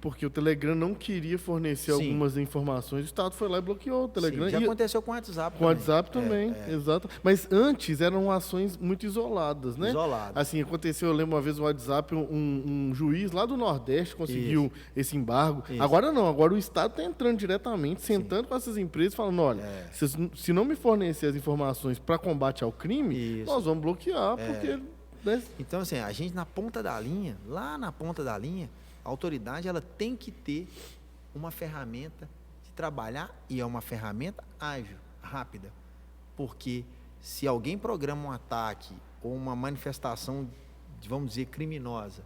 porque o Telegram não queria fornecer algumas informações. O Estado foi lá e bloqueou o Telegram. Sim, já aconteceu com o WhatsApp também. Com o WhatsApp também, exato. Mas antes eram ações muito isoladas, né? Isoladas. Assim, aconteceu, eu lembro uma vez o WhatsApp, um juiz lá do Nordeste conseguiu esse embargo. Isso. Agora não, agora o Estado está entrando diretamente, sentando com essas empresas, falando, olha, se não me fornecer as informações para combate ao crime, nós vamos bloquear, porque... Né? Então, assim, a gente na ponta da linha, lá na ponta da linha, a autoridade ela tem que ter uma ferramenta de trabalhar, e é uma ferramenta ágil, rápida. Porque se alguém programa um ataque ou uma manifestação, vamos dizer, criminosa,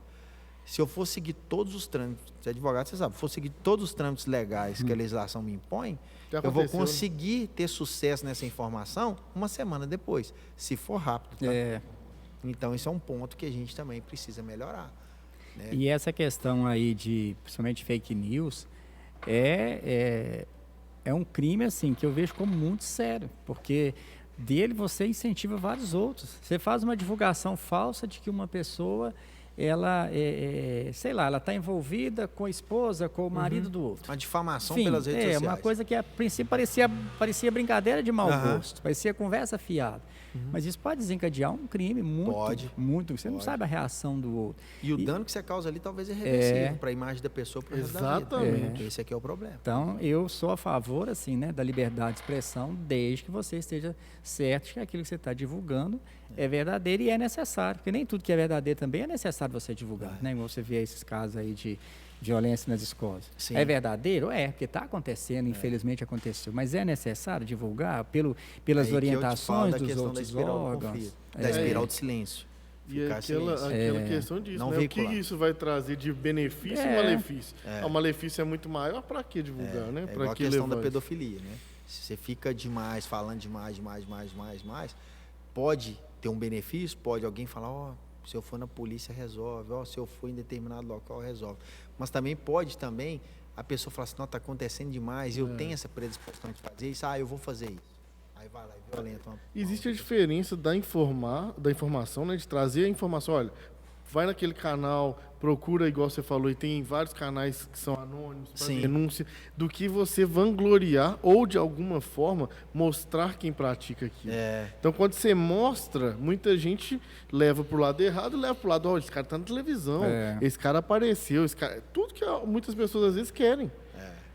se eu for seguir todos os trâmites, você é advogado, você sabe, for seguir todos os trâmites legais que a legislação me impõe, eu vou conseguir ter sucesso nessa informação uma semana depois, se for rápido. Tá? Então, isso é um ponto que a gente também precisa melhorar. Né? E essa questão aí de, principalmente fake news, é um crime assim que eu vejo como muito sério, porque dele você incentiva vários outros. Você faz uma divulgação falsa de que uma pessoa, ela sei lá, ela está envolvida com a esposa, com o marido do outro. Uma difamação pelas redes sociais. Uma coisa que a princípio parecia brincadeira de mau gosto, parecia conversa fiada. Mas isso pode desencadear um crime muito. Você não sabe a reação do outro. E o dano que você causa ali talvez é reversível para a imagem da pessoa para o resto da vida. Exatamente. Esse aqui é o problema. Então, eu sou a favor, assim, né, da liberdade de expressão, desde que você esteja certo de que aquilo que você está divulgando é verdadeiro e é necessário. Porque nem tudo que é verdadeiro também é necessário você divulgar. Né? Você vê esses casos aí de violência nas escolas. Sim. É verdadeiro? Porque está acontecendo, infelizmente aconteceu. Mas é necessário divulgar pelas orientações dos outros órgãos? Da espiral de silêncio. E aquela questão disso, né? O que isso vai trazer de benefício e malefício? O malefício é muito maior, para que divulgar, né? Igual a questão da pedofilia, né? Se você fica demais, falando demais, pode ter um benefício, pode alguém falar, se eu for na polícia resolve, se eu for em determinado local resolve. Mas também pode a pessoa falar assim, não, está acontecendo demais, eu tenho essa predisposição de fazer isso, eu vou fazer isso. Aí vai lá e violenta. Existe a diferença da informação, né, de trazer a informação, olha, vai naquele canal, procura, igual você falou, e tem vários canais que são anônimos para denúncia, do que você vangloriar ou, de alguma forma, mostrar quem pratica aquilo. Então, quando você mostra, muita gente leva para o lado errado, leva para o lado, esse cara está na televisão, esse cara apareceu, tudo que muitas pessoas às vezes querem.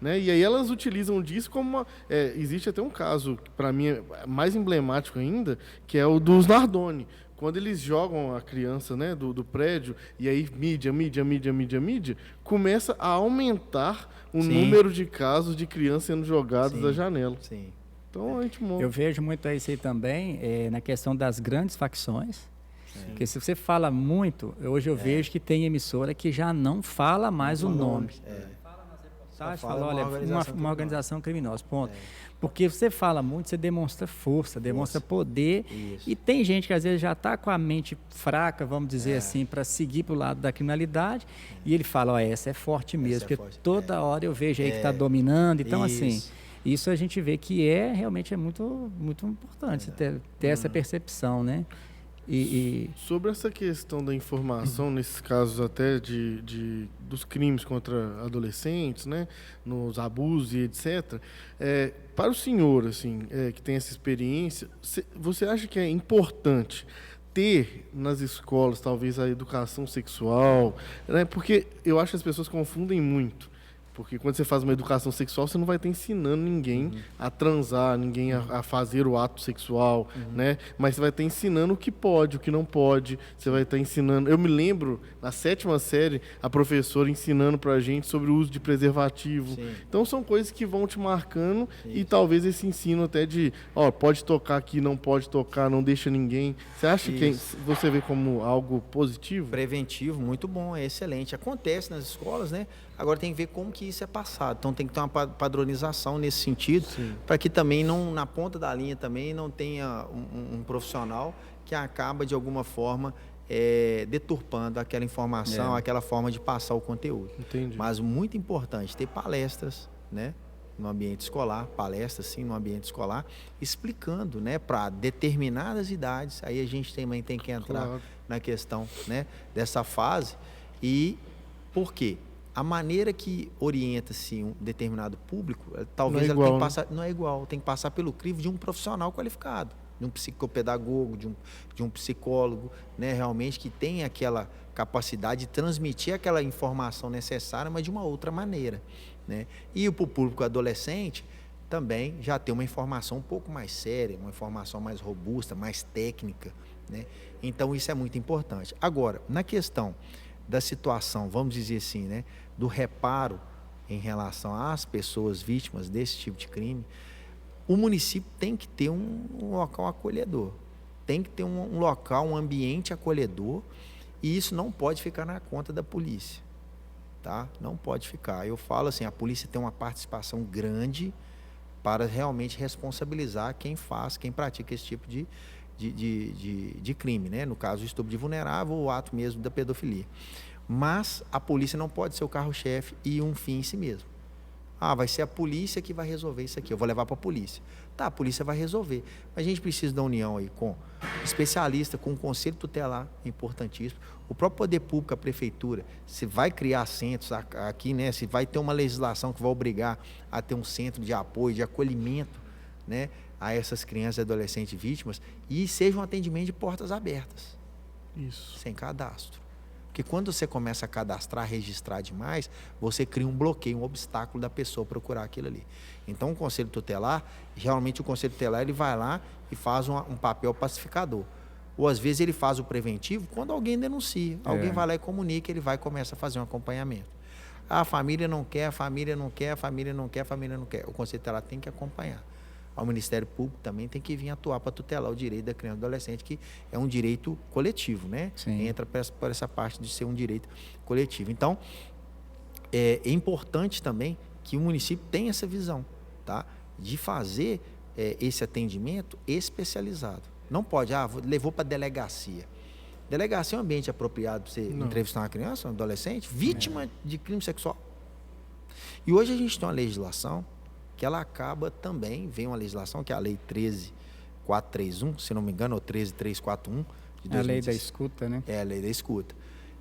Né? E aí elas utilizam disso como existe até um caso, que para mim é mais emblemático ainda, que é o dos Nardoni. Quando eles jogam a criança, né, do prédio, e aí mídia, começa a aumentar o número de casos de crianças sendo jogadas da janela. Sim. Então a gente monta. Eu vejo muito isso aí também na questão das grandes facções. Porque se você fala muito, hoje eu vejo que tem emissora que já não fala mais o nome. mensagem, fala, olha, uma organização criminosa, ponto. Porque você fala muito, você demonstra força, demonstra poder. Isso. E tem gente que às vezes já está com a mente fraca, vamos dizer assim, para seguir para o lado da criminalidade. E ele fala, ó, essa é forte mesmo, porque forte. toda hora eu vejo aí que está dominando. Então, Isso. assim, isso a gente vê que realmente é muito, muito importante ter essa percepção, né? Sobre essa questão da informação, nesses casos até dos crimes contra adolescentes, né, nos abusos e etc., para o senhor, assim, que tem essa experiência, você acha que é importante ter nas escolas, talvez, a educação sexual, né? Porque eu acho que as pessoas confundem muito. Porque quando você faz uma educação sexual, você não vai estar ensinando ninguém a transar, ninguém a fazer o ato sexual, né? Mas você vai estar ensinando o que pode, o que não pode. Você vai estar ensinando... Eu me lembro, na 7ª série, a professora ensinando pra gente sobre o uso de preservativo. Sim. Então, são coisas que vão te marcando e talvez esse ensino até de, ó, pode tocar aqui, não pode tocar, não deixa ninguém. Você acha que você vê como algo positivo? Preventivo, muito bom, é excelente. Acontece nas escolas, né? Agora tem que ver como que isso é passado. Então tem que ter uma padronização nesse sentido, para que também não, na ponta da linha também não tenha um profissional que acaba de alguma forma deturpando aquela informação, aquela forma de passar o conteúdo. Entendi. Mas muito importante ter palestras, né? No ambiente escolar, palestras sim no ambiente escolar, explicando, né, para determinadas idades. Aí a gente também tem que entrar na questão, né, dessa fase. E por quê? A maneira que orienta-se um determinado público, talvez não é ela igual, tenha que passar, não é igual, tem que passar pelo crivo de um profissional qualificado, de um psicopedagogo, de um psicólogo, né, realmente que tem aquela capacidade de transmitir aquela informação necessária, mas de uma outra maneira, né? E para o público adolescente também já tem uma informação um pouco mais séria, uma informação mais robusta, mais técnica, né? Então isso é muito importante. Agora, na questão da situação, vamos dizer assim, né, do reparo em relação às pessoas vítimas desse tipo de crime, o município tem que ter um local acolhedor, tem que ter um local, um ambiente acolhedor, e isso não pode ficar na conta da polícia, tá? Não pode ficar. Eu falo assim, a polícia tem uma participação grande para realmente responsabilizar quem pratica esse tipo de crime, né? No caso, o estupro de vulnerável ou o ato mesmo da pedofilia. Mas a polícia não pode ser o carro-chefe e um fim em si mesmo. Ah, vai ser a polícia que vai resolver isso aqui, eu vou levar para a polícia. Tá, a polícia vai resolver. Mas a gente precisa da união aí com especialista, com o conselho tutelar, importantíssimo. O próprio poder público, a prefeitura, se vai criar centros aqui, né? Se vai ter uma legislação que vai obrigar a ter um centro de apoio, de acolhimento, né, a essas crianças e adolescentes vítimas, e seja um atendimento de portas abertas. Isso. Sem cadastro. Porque quando você começa a cadastrar, registrar demais, você cria um bloqueio, um obstáculo da pessoa procurar aquilo ali. Então, o Conselho Tutelar, geralmente o Conselho Tutelar, ele vai lá e faz um papel pacificador. Ou, às vezes, ele faz o preventivo quando alguém denuncia. Alguém vai lá e comunica, ele vai e começa a fazer um acompanhamento. A família não quer, a família não quer, a família não quer, a família não quer. O Conselho Tutelar tem que acompanhar. O Ministério Público também tem que vir atuar para tutelar o direito da criança e do adolescente, que é um direito coletivo, né? Sim. Entra por essa parte de ser um direito coletivo. Então, é importante também que o município tenha essa visão, tá? De fazer esse atendimento especializado. Não pode, levou para a delegacia. Delegacia é um ambiente apropriado para você entrevistar uma criança, um adolescente, vítima de crime sexual. E hoje a gente tem uma legislação que ela acaba também, vem uma legislação, que é a Lei 13.431, se não me engano, ou 13.341, de 2016. A lei da escuta, né? É, a lei da escuta.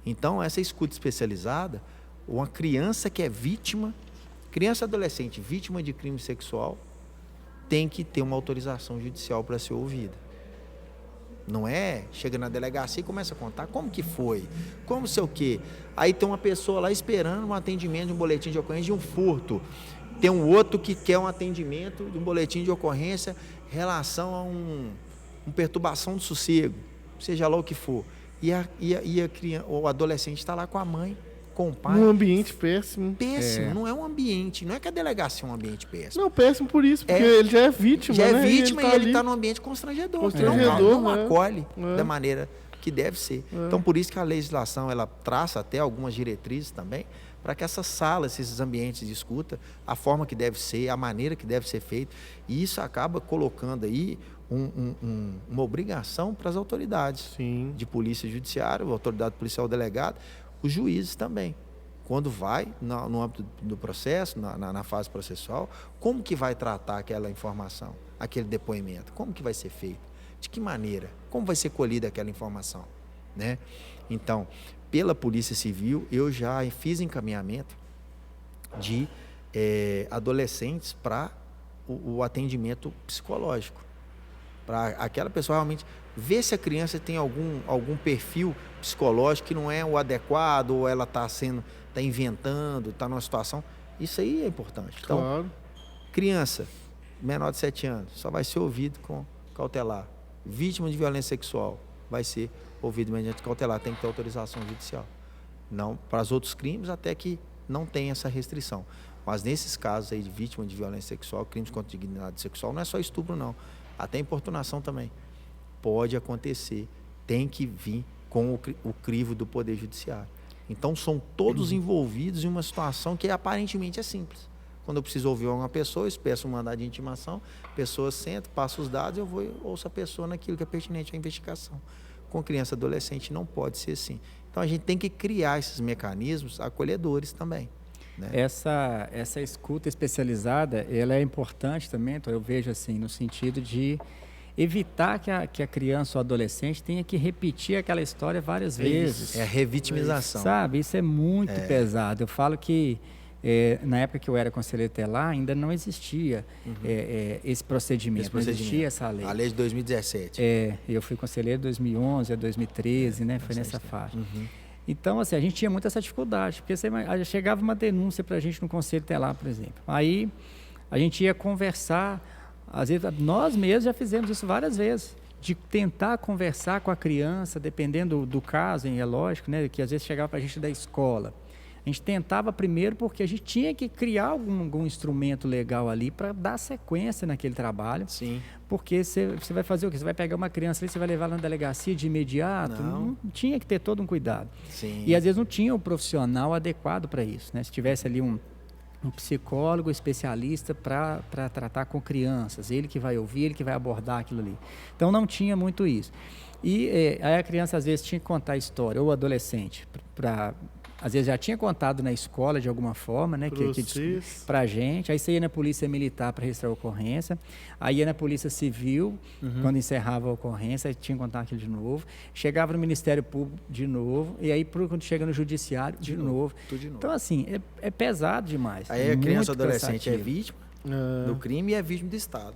Então, essa escuta especializada, uma criança que é vítima, criança e adolescente vítima de crime sexual, tem que ter uma autorização judicial para ser ouvida. Não é, chega na delegacia e começa a contar como que foi, como sei o quê. Aí tem uma pessoa lá esperando um atendimento de um boletim de ocorrência de um furto. Tem um outro que quer um atendimento de um boletim de ocorrência em relação a uma perturbação do sossego, seja lá o que for. E a criança, o adolescente está lá com a mãe, com o pai. Um ambiente péssimo. Péssimo, não é um ambiente, não é que a delegacia é um ambiente péssimo. Não, péssimo por isso, porque ele já é vítima, já né? É vítima e ele está num ambiente constrangedor. Constrangedor, Não acolhe da maneira que deve ser. Então, por isso que a legislação ela traça até algumas diretrizes também, para que essas salas, esses ambientes de escuta, a forma que deve ser, a maneira que deve ser feito, e isso acaba colocando aí uma obrigação para as autoridades de polícia judiciária, a autoridade policial delegada, os juízes também. Quando vai no âmbito do processo, na fase processual, como que vai tratar aquela informação, aquele depoimento? Como que vai ser feito? De que maneira? Como vai ser colhida aquela informação? Né? Então, pela Polícia Civil, eu já fiz encaminhamento de adolescentes para o atendimento psicológico. Para aquela pessoa realmente ver se a criança tem algum perfil psicológico que não é o adequado, ou ela está inventando, está numa situação. Isso aí é importante. Então, Claro. criança menor de 7 anos só vai ser ouvido com cautelar. Vítima de violência sexual vai ser ouvido mediante cautelar, tem que ter autorização judicial. Não para os outros crimes, até que não tem essa restrição. Mas nesses casos aí de vítima de violência sexual, crimes contra a dignidade sexual, não é só estupro não, até importunação também. Pode acontecer, tem que vir com o crivo do Poder Judiciário. Então são todos envolvidos em uma situação que aparentemente é simples. Quando eu preciso ouvir uma pessoa, eu peço um mandado de intimação, a pessoa senta, passa os dados, eu vou e ouço a pessoa naquilo que é pertinente à investigação. Com criança e adolescente não pode ser assim. Então a gente tem que criar esses mecanismos acolhedores também. Né? Essa escuta especializada, ela é importante também, então eu vejo assim, no sentido de evitar que a criança ou adolescente tenha que repetir aquela história várias vezes. É a revitimização. Sabe, isso é muito pesado. Eu falo que na época que eu era conselheiro tutelar, ainda não existia esse procedimento, não existia essa lei. A lei de 2017. Eu fui conselheiro de 2011 a 2013, né? Foi nessa faixa. Então, assim, a gente tinha muito essa dificuldade, porque chegava uma denúncia para a gente no conselho tutelar, por exemplo. Aí a gente ia conversar, às vezes nós mesmos já fizemos isso várias vezes, de tentar conversar com a criança, dependendo do caso, é lógico, né? Que às vezes chegava para a gente da escola. A gente tentava primeiro porque a gente tinha que criar algum instrumento legal ali para dar sequência naquele trabalho. Sim. Porque você vai fazer o quê? Você vai pegar uma criança ali, você vai levar ela na delegacia de imediato? Não tinha que ter todo um cuidado. Sim. E às vezes não tinha um profissional adequado para isso, né? Se tivesse ali um psicólogo especialista para tratar com crianças, ele que vai ouvir, ele que vai abordar aquilo ali. Então não tinha muito isso. E aí a criança às vezes tinha que contar a história, ou o adolescente, às vezes já tinha contado na escola de alguma forma, né, para a gente. Aí você ia na polícia militar para registrar a ocorrência, aí ia na polícia civil, quando encerrava a ocorrência, aí tinha que contar aquilo de novo. Chegava no Ministério Público de novo, e aí quando chega no Judiciário, de novo. Tudo de novo. Então, assim, é pesado demais. Aí a criança ou adolescente cansativo. é vítima do crime e é vítima do Estado.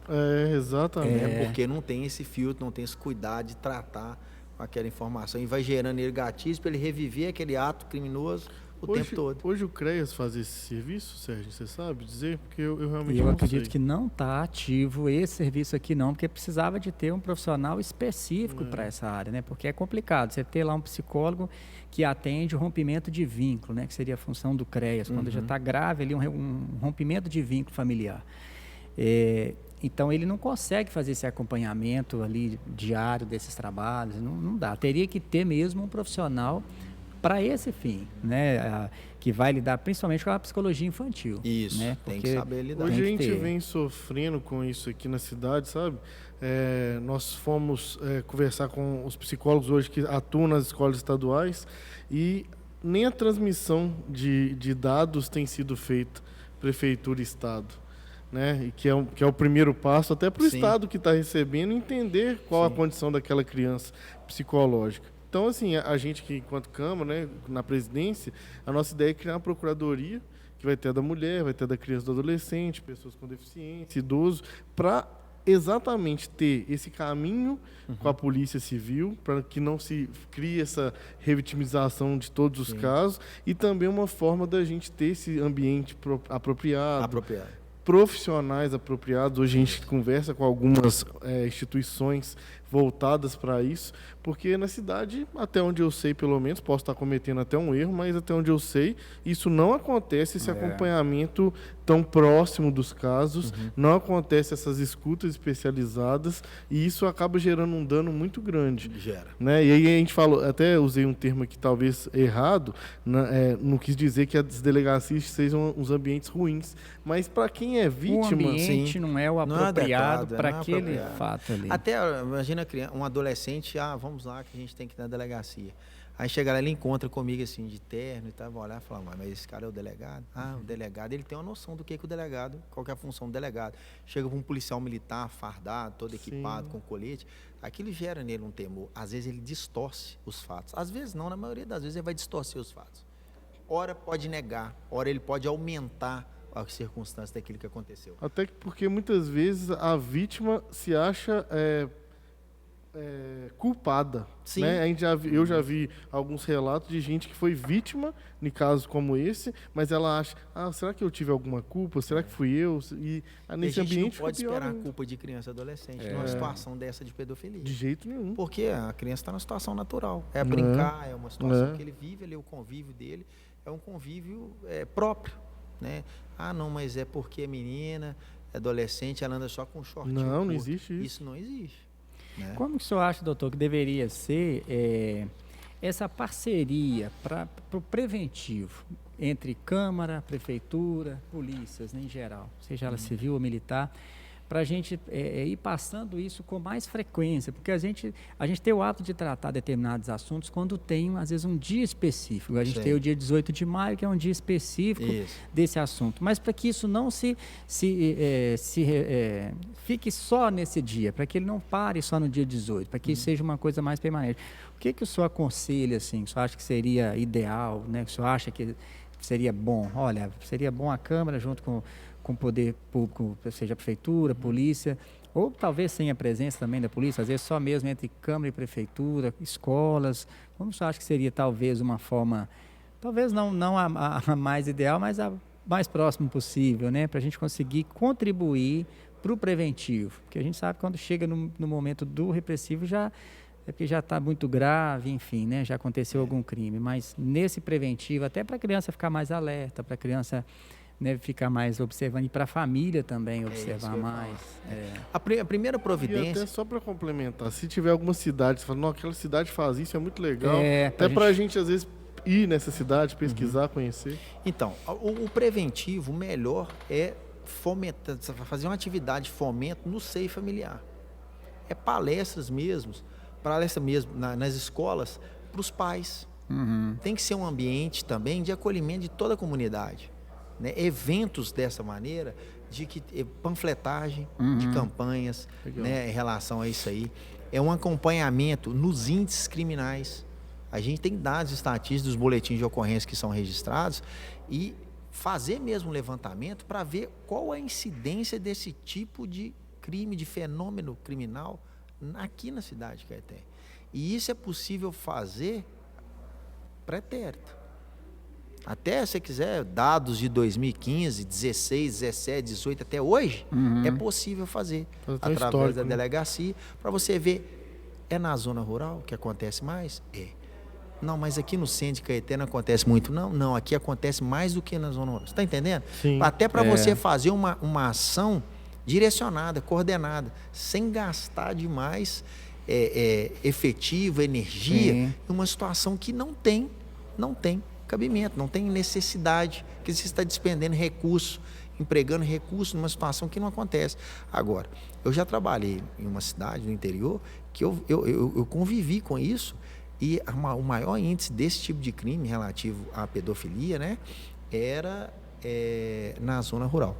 Exatamente. Porque não tem esse filtro, não tem esse cuidado de tratar aquela informação e vai gerando ele gatilhos para ele reviver aquele ato criminoso o tempo todo. Hoje o CREAS faz esse serviço, Sérgio, você sabe dizer? Porque eu realmente eu não acredito sei. que não está ativo esse serviço aqui não, porque precisava de ter um profissional específico para essa área, né? Porque é complicado você ter lá um psicólogo que atende o rompimento de vínculo, né? Que seria a função do CREAS, quando já está grave ali um rompimento de vínculo familiar. Então, ele não consegue fazer esse acompanhamento ali diário desses trabalhos, não dá. Teria que ter mesmo um profissional para esse fim, né? Que vai lidar principalmente com a psicologia infantil. Isso, né? tem que saber lidar. Hoje a gente vem sofrendo com isso aqui na cidade, sabe? Nós fomos conversar com os psicólogos hoje que atuam nas escolas estaduais e nem a transmissão de dados tem sido feita, prefeitura e estado. Né? E que é o primeiro passo até para o Estado que está recebendo entender qual a condição daquela criança psicológica. Então, assim, a gente que, enquanto Câmara, né, na presidência, a nossa ideia é criar uma procuradoria que vai ter a da mulher, vai ter a da criança e do adolescente, pessoas com deficiência, idosos, para exatamente ter esse caminho com a Polícia Civil, para que não se crie essa revitimização de todos os casos, e também uma forma da gente ter esse ambiente apropriado. Profissionais apropriados. Hoje a gente conversa com algumas instituições voltadas para isso, porque na cidade, até onde eu sei, pelo menos, posso estar cometendo até um erro, mas até onde eu sei, isso não acontece, esse acompanhamento tão próximo dos casos, não acontece essas escutas especializadas e isso acaba gerando um dano muito grande. Gera. Né? E aí a gente falou, até usei um termo aqui talvez errado, não quis dizer que as delegacias sejam uns ambientes ruins, mas para quem é vítima... O ambiente não é o apropriado para aquele apropriado. fato ali. Até, imagina um adolescente, vamos lá que a gente tem que ir na delegacia. Aí chega lá, ele encontra comigo assim, de terno e tal, vai olhar e falar, mas esse cara é o delegado? O delegado, ele tem uma noção do que o delegado, qual que é a função do delegado. Chega para um policial militar, fardado, todo equipado, com colete, aquilo gera nele um temor. Às vezes ele distorce os fatos. Às vezes não, na maioria das vezes ele vai distorcer os fatos. Ora pode negar, ora ele pode aumentar as circunstâncias daquilo que aconteceu. Até porque muitas vezes a vítima se acha culpada. Sim. Né? Eu já vi alguns relatos de gente que foi vítima em casos como esse, mas ela acha, será que eu tive alguma culpa? Será que fui eu? E nesse a gente ambiente não pode esperar ainda. a culpa de criança e adolescente numa situação dessa de pedofilia. De jeito nenhum. Porque a criança está numa situação natural. É brincar, é uma situação que ele vive ali, o convívio dele é um convívio próprio. Né? Não, mas é porque é menina, é adolescente, ela anda só com shortinho curto. Não existe isso. Isso não existe. Né? Como que o senhor acha, doutor, que deveria ser essa parceria para o preventivo entre Câmara, Prefeitura, polícias, né, em geral, seja ela civil ou militar, para a gente ir passando isso com mais frequência, porque a gente tem o hábito de tratar determinados assuntos quando tem, às vezes, um dia específico. A gente tem o dia 18 de maio, que é um dia específico desse assunto. Mas para que isso não fique só nesse dia, para que ele não pare só no dia 18, para que isso seja uma coisa mais permanente. O que o senhor aconselha, assim? O senhor acha que seria ideal, né? O senhor acha que seria bom? Olha, seria bom a Câmara junto com o poder público, seja a prefeitura, polícia, ou talvez sem a presença também da polícia, às vezes só mesmo entre Câmara e Prefeitura, escolas. Como você acha que seria talvez uma forma, talvez não a mais ideal, mas a mais próximo possível, né? Para a gente conseguir contribuir para o preventivo, porque a gente sabe que quando chega no momento do repressivo é porque já está muito grave, enfim, né? Já aconteceu algum crime, mas nesse preventivo, até para a criança ficar mais alerta, para a criança ficar mais observando, e para a família também observar mais. A primeira providência... E até só para complementar, se tiver alguma cidade, você fala, não, aquela cidade faz isso, é muito legal. Até para a gente, às vezes, ir nessa cidade, pesquisar, conhecer. Então, o preventivo, o melhor é fomentar, fazer uma atividade de fomento no seio familiar. É palestras mesmo nas escolas para os pais. Tem que ser um ambiente também de acolhimento de toda a comunidade. Né? Eventos dessa maneira, panfletagem de campanhas, né, em relação a isso aí. É um acompanhamento nos índices criminais. A gente tem dados estatísticos dos boletins de ocorrência que são registrados e fazer mesmo um levantamento para ver qual a incidência desse tipo de crime, de fenômeno criminal aqui na cidade de Caeté. E isso é possível fazer pretérito. Até, se você quiser, dados de 2015, 16, 17, 18, até hoje, é possível fazer através da delegacia, para você ver, é na zona rural que acontece mais? Não, mas aqui no centro de Caeté não acontece muito. Não, aqui acontece mais do que na zona rural. Você está entendendo? Sim. Até para você fazer uma ação direcionada, coordenada, sem gastar demais efetivo, energia, em uma situação que não tem cabimento, não tem necessidade, que você está despendendo recurso, empregando recurso numa situação que não acontece. Agora, eu já trabalhei em uma cidade no interior que eu convivi com isso e o maior índice desse tipo de crime relativo à pedofilia, né, era na zona rural.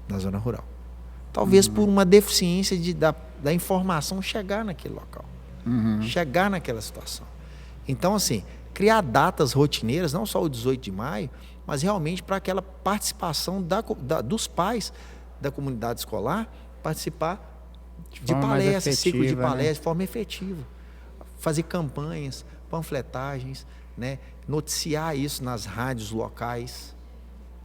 Na zona rural. Talvez por uma deficiência da informação chegar naquele local, chegar naquela situação. Então, assim, criar datas rotineiras, não só o 18 de maio, mas realmente para aquela participação dos pais da comunidade escolar, participar de palestras, ciclo de palestras, de forma efetiva. Fazer campanhas, panfletagens, né? Noticiar isso nas rádios locais.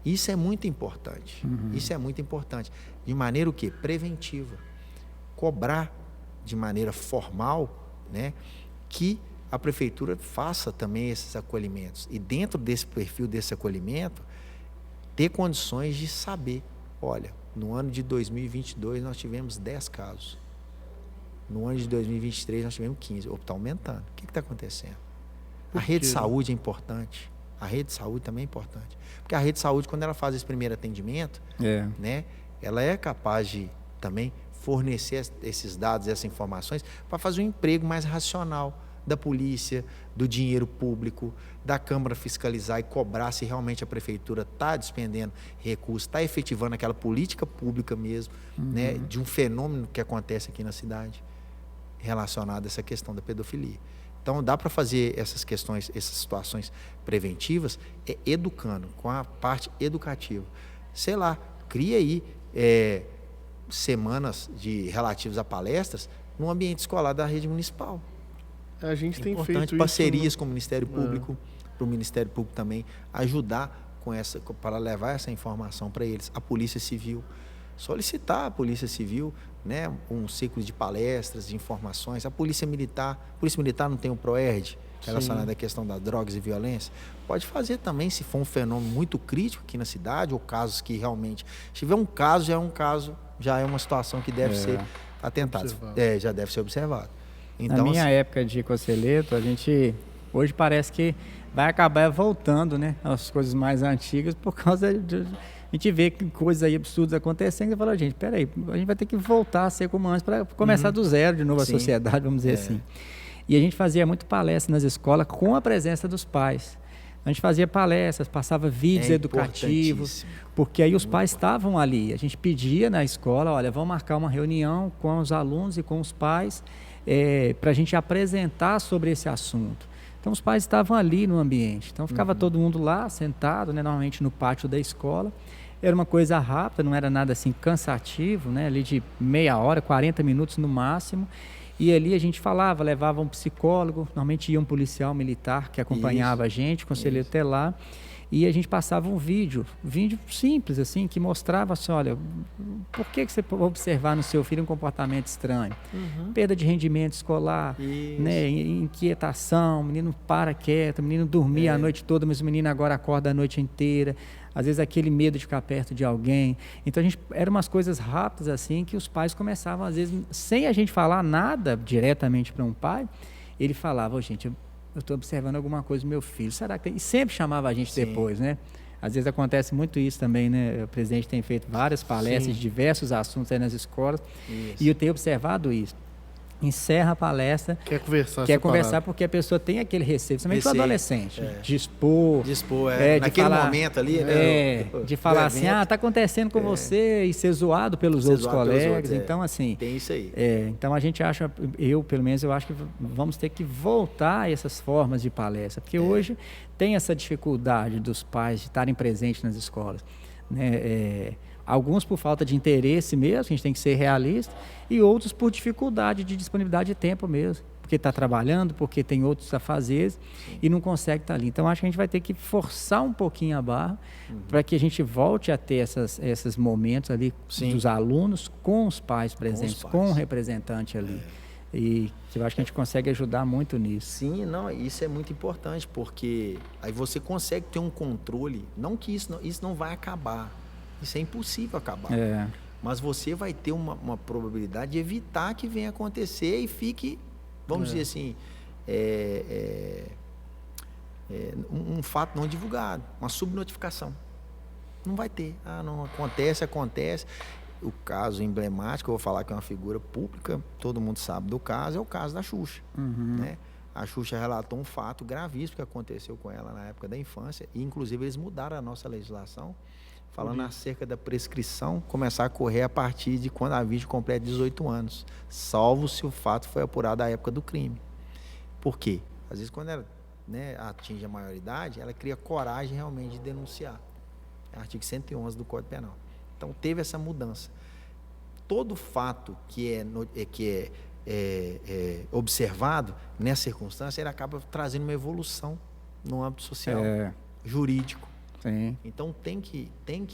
Isso é muito importante. Isso é muito importante. De maneira o quê? Preventiva. Cobrar de maneira formal, né, que a prefeitura faça também esses acolhimentos. E dentro desse perfil desse acolhimento, ter condições de saber, olha, no ano de 2022 nós tivemos 10 casos. No ano de 2023 nós tivemos 15. Opa, está aumentando. O que está acontecendo? A rede de saúde é importante. A rede de saúde também é importante. Porque a rede de saúde, quando ela faz esse primeiro atendimento, né, ela é capaz de também fornecer esses dados, essas informações, para fazer um emprego mais racional da polícia, do dinheiro público, da Câmara fiscalizar e cobrar se realmente a prefeitura está despendendo recursos, está efetivando aquela política pública mesmo, né, de um fenômeno que acontece aqui na cidade relacionado a essa questão da pedofilia. Então, dá para fazer essas questões, essas situações preventivas, educando, com a parte educativa. Sei lá, cria aí semanas relativas a palestras no ambiente escolar da rede municipal. A gente tem feito parcerias isso, com o Ministério Público, para o Ministério Público também ajudar para levar essa informação para eles. A Polícia Civil, solicitar à Polícia Civil, né, um ciclo de palestras, de informações. A Polícia Militar não tem um PROERD relacionado à questão das drogas e violência? Pode fazer também, se for um fenômeno muito crítico aqui na cidade, ou casos que realmente... Se tiver um caso, já é uma situação que deve ser atentada. Já deve ser observado. Então, na minha época de conselheiro, a gente... Hoje parece que vai acabar voltando, né, às coisas mais antigas, por causa de... A gente vê coisas aí absurdas acontecendo e fala, gente, peraí, a gente vai ter que voltar a ser como antes para começar do zero de novo a sociedade, vamos dizer assim. E a gente fazia muito palestra nas escolas com a presença dos pais. A gente fazia palestras, passava vídeos educativos, porque aí os pais estavam ali. A gente pedia na escola, olha, vamos marcar uma reunião com os alunos e com os pais para a gente apresentar sobre esse assunto. Então, os pais estavam ali no ambiente. Então, ficava todo mundo lá, sentado, né, normalmente no pátio da escola. Era uma coisa rápida, não era nada assim cansativo, né, ali de meia hora, 40 minutos no máximo. E ali a gente falava, levava um psicólogo, normalmente ia um policial militar que acompanhava a gente, conselheiro tutelar. E a gente passava um vídeo simples, assim, que mostrava assim, olha, por que você pode observar no seu filho um comportamento estranho? Perda de rendimento escolar, né, inquietação, o menino para quieto, o menino dormia a noite toda, mas o menino agora acorda a noite inteira. Às vezes aquele medo de ficar perto de alguém. Então, eram umas coisas rápidas, assim, que os pais começavam, às vezes, sem a gente falar nada diretamente para um pai, ele falava, gente, eu estou observando alguma coisa do meu filho, será que tem? E sempre chamava a gente depois, né? Às vezes acontece muito isso também, né? O presidente tem feito várias palestras de diversos assuntos aí nas escolas, e eu tenho observado isso. Encerra a palestra, quer conversar porque a pessoa tem aquele receio, principalmente o adolescente, de expor, naquele momento ali, né, de falar assim, está acontecendo com você, e ser zoado pelos outros colegas, então assim, tem isso aí. Então a gente acha, pelo menos eu acho que vamos ter que voltar a essas formas de palestra, porque hoje tem essa dificuldade dos pais de estarem presentes nas escolas, né? Alguns por falta de interesse mesmo, a gente tem que ser realista, e outros por dificuldade de disponibilidade de tempo mesmo, porque está trabalhando, porque tem outros afazeres e não consegue estar ali. Então, acho que a gente vai ter que forçar um pouquinho a barra para que a gente volte a ter esses momentos ali dos alunos com os pais presentes, com o representante ali. E eu acho que a gente consegue ajudar muito nisso. Sim, não, isso é muito importante, porque aí você consegue ter um controle, não que isso não vai acabar. Isso é impossível acabar. Mas você vai ter uma probabilidade de evitar que venha acontecer e fique, vamos dizer assim, um fato não divulgado, uma subnotificação. Não vai ter. Não acontece. O caso emblemático, eu vou falar que é uma figura pública, todo mundo sabe do caso, é o caso da Xuxa. Né? A Xuxa relatou um fato gravíssimo que aconteceu com ela na época da infância, e inclusive eles mudaram a nossa legislação, falando acerca da prescrição começar a correr a partir de quando a vítima completa 18 anos, salvo se o fato foi apurado à época do crime. Por quê? Às vezes, quando ela atinge a maioridade, ela cria coragem realmente de denunciar. É o artigo 111 do Código Penal. Então, teve essa mudança. Todo fato que é observado nessa circunstância, ele acaba trazendo uma evolução no âmbito social, jurídico. Sim. Então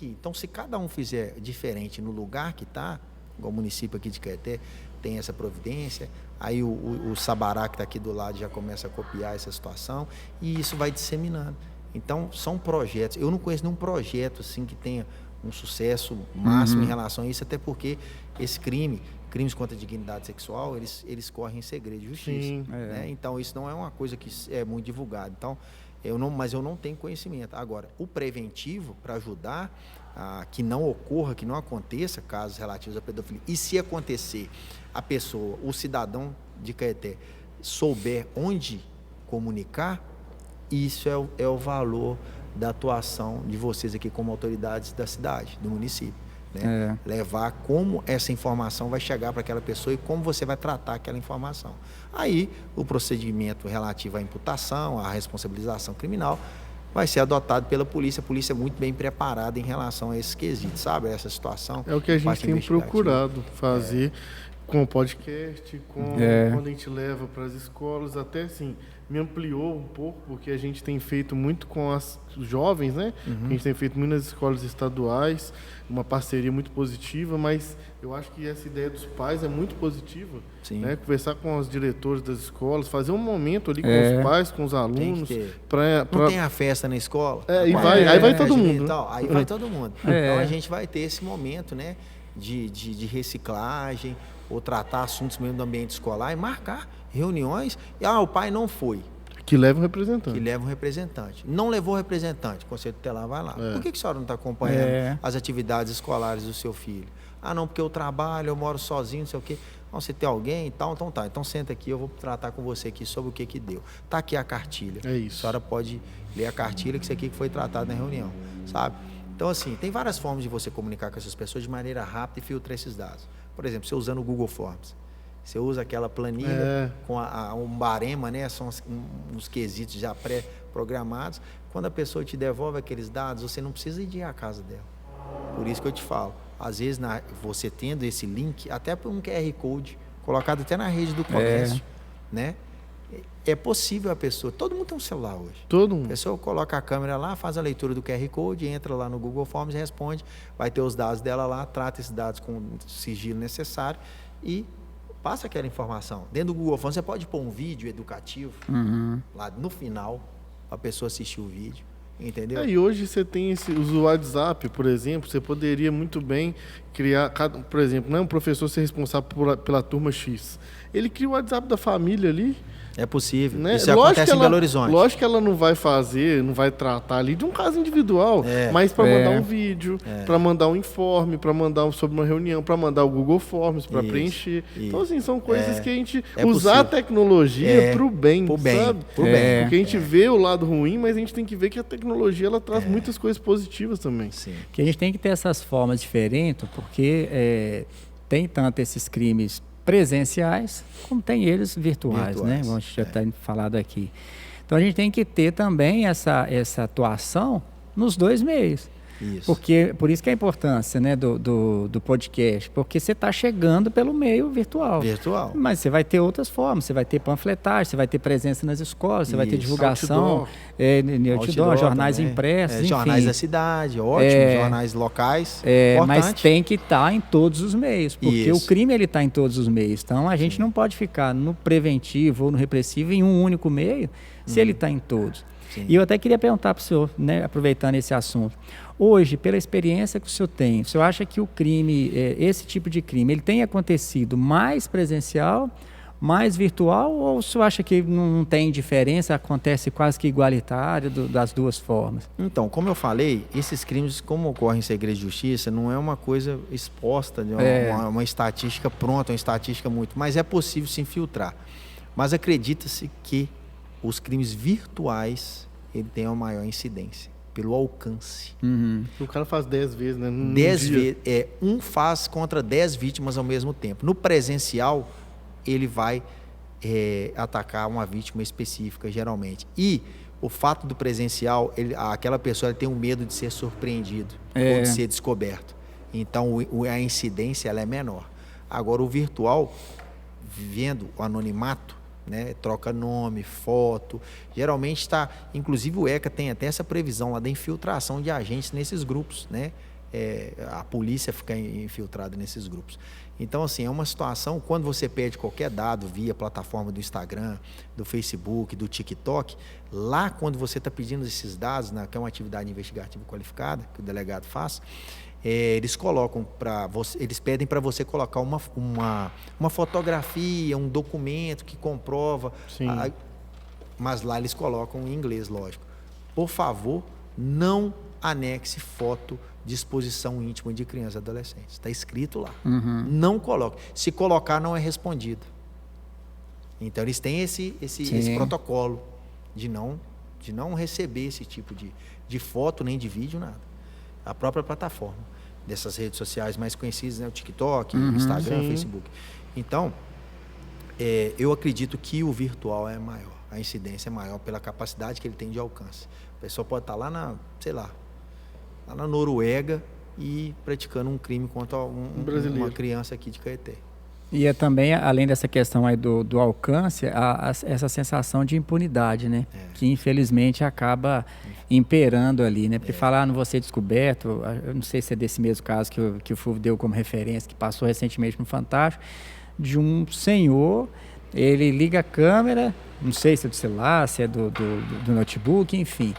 então se cada um fizer diferente no lugar que está, igual o município aqui de Caeté tem essa providência, aí o Sabará que está aqui do lado já começa a copiar essa situação, e isso vai disseminando. Então, são projetos. Eu não conheço nenhum projeto assim que tenha um sucesso máximo em relação a isso, até porque esse crimes contra a dignidade sexual, eles correm em segredo de justiça. Sim. Né? Então, isso não é uma coisa que é muito divulgada. Então, mas eu não tenho conhecimento. Agora, o preventivo, para ajudar a que não ocorra, que não aconteça casos relativos à pedofilia, e se acontecer, a pessoa, o cidadão de Caeté, souber onde comunicar, isso é o valor da atuação de vocês aqui como autoridades da cidade, do município. Né? Levar como essa informação vai chegar para aquela pessoa e como você vai tratar aquela informação. Aí, o procedimento relativo à imputação, à responsabilização criminal, vai ser adotado pela polícia. A polícia é muito bem preparada em relação a esses quesitos, sabe? Essa situação. É o que a gente tem procurado fazer com o podcast, quando a gente leva para as escolas, até assim, me ampliou um pouco, porque a gente tem feito muito com os jovens, né? A gente tem feito muito nas escolas estaduais, uma parceria muito positiva, mas eu acho que essa ideia dos pais é muito positiva. Sim. Né? Conversar com os diretores das escolas, fazer um momento ali com os pais, com os alunos. Não tem a festa na escola? Aí vai todo mundo. Aí vai todo mundo. Então a gente vai ter esse momento, né, de reciclagem, ou tratar assuntos mesmo do ambiente escolar e marcar reuniões. E o pai não foi. Que leva um representante. Não levou representante, o Conselho Tutelar vai lá. Por que a senhora não está acompanhando as atividades escolares do seu filho? Não, porque eu trabalho, eu moro sozinho, não sei o quê. Não, você tem alguém e tal, então tá. Então senta aqui, eu vou tratar com você aqui sobre o que deu. Tá aqui a cartilha. É isso. A senhora pode ler a cartilha, que isso aqui foi tratado na reunião, sabe? Então, assim, tem várias formas de você comunicar com essas pessoas de maneira rápida e filtrar esses dados. Por exemplo, você usando o Google Forms. Você usa aquela planilha com um barema, né? São uns quesitos já pré-programados. Quando a pessoa te devolve aqueles dados, você não precisa ir à casa dela. Por isso que eu te falo. Às vezes, você tendo esse link, até por um QR Code, colocado até na rede do comércio, né? É possível a pessoa... Todo mundo tem um celular hoje. Todo mundo. A pessoa coloca a câmera lá, faz a leitura do QR Code, entra lá no Google Forms e responde. Vai ter os dados dela lá, trata esses dados com o sigilo necessário e passa aquela informação. Dentro do Google Forms, você pode pôr um vídeo educativo lá no final, para a pessoa assistir o vídeo. Entendeu? E hoje você tem o WhatsApp, por exemplo, você poderia muito bem criar, por exemplo, não é um professor ser responsável pela turma X. Ele cria o WhatsApp da família ali. É possível. Né? Isso acontece em Belo Horizonte. Lógico que ela não vai tratar ali de um caso individual, mas para mandar um vídeo, para mandar um informe, para mandar sobre uma reunião, para mandar o Google Forms, para preencher. Então, assim, são coisas que a gente usar a tecnologia para o bem, sabe? Pro bem. Porque a gente vê o lado ruim, mas a gente tem que ver que a tecnologia ela traz muitas coisas positivas também. Sim. Que a gente tem que ter essas formas diferentes, porque tem tanto esses crimes presenciais, como tem eles virtuais, né? Como a gente já está falado aqui. Então, a gente tem que ter também essa atuação nos dois meios. Isso. Por isso que é a importância, né, do podcast, porque você está chegando pelo meio virtual. Mas você vai ter outras formas, você vai ter panfletagem, você vai ter presença nas escolas, você vai ter divulgação, outdoor, jornais impressos, enfim. Jornais da cidade, ótimo, jornais locais, mas tem que estar em todos os meios, porque o crime está em todos os meios. Então, a gente não pode ficar no preventivo ou no repressivo em um único meio, se ele está em todos. Sim. E eu até queria perguntar para o senhor, né, aproveitando esse assunto, hoje, pela experiência que o senhor tem, o senhor acha que o crime, esse tipo de crime, ele tem acontecido mais presencial, mais virtual, ou o senhor acha que não tem diferença, acontece quase que igualitário das duas formas? Então, como eu falei, esses crimes, como ocorrem em segredo de justiça, não é uma coisa exposta, de uma estatística pronta, uma estatística muito, mas é possível se infiltrar. Mas acredita-se que os crimes virtuais, ele tem uma maior incidência, pelo alcance. O cara faz 10 vezes, né? 10 vezes. Um faz contra 10 vítimas ao mesmo tempo. No presencial, ele vai atacar uma vítima específica, geralmente. E o fato do presencial, aquela pessoa tem um medo de ser surpreendido ou de ser descoberto. Então, a incidência ela é menor. Agora, o virtual, vivendo o anonimato, né, troca nome, foto, geralmente inclusive o ECA tem até essa previsão lá da infiltração de agentes nesses grupos, né, a polícia ficar infiltrada nesses grupos. Então, assim, é uma situação, quando você pede qualquer dado via plataforma do Instagram, do Facebook, do TikTok, lá quando você está pedindo esses dados, né, que é uma atividade investigativa qualificada, que o delegado faz, eles colocam eles pedem para você colocar uma fotografia, um documento que comprova, mas lá eles colocam em inglês, lógico. Por favor, não anexe foto de exposição íntima de crianças e adolescentes. Está escrito lá. Não coloque. Se colocar, não é respondido. Então, eles têm esse protocolo de não receber esse tipo de foto, nem de vídeo, nada. A própria plataforma dessas redes sociais mais conhecidas, né? O TikTok, o Instagram, o Facebook. Então, eu acredito que o virtual é maior. A incidência é maior pela capacidade que ele tem de alcance. A pessoa pode estar lá lá na Noruega e praticando um crime contra uma criança aqui de Caeté. E é também, além dessa questão aí do alcance, essa sensação de impunidade, né? Que infelizmente acaba imperando ali, né? Porque falar, não vou ser descoberto, eu não sei se é desse mesmo caso que o Fulvio deu como referência, que passou recentemente no Fantástico, de um senhor, ele liga a câmera, não sei se é do celular, se é do notebook, enfim,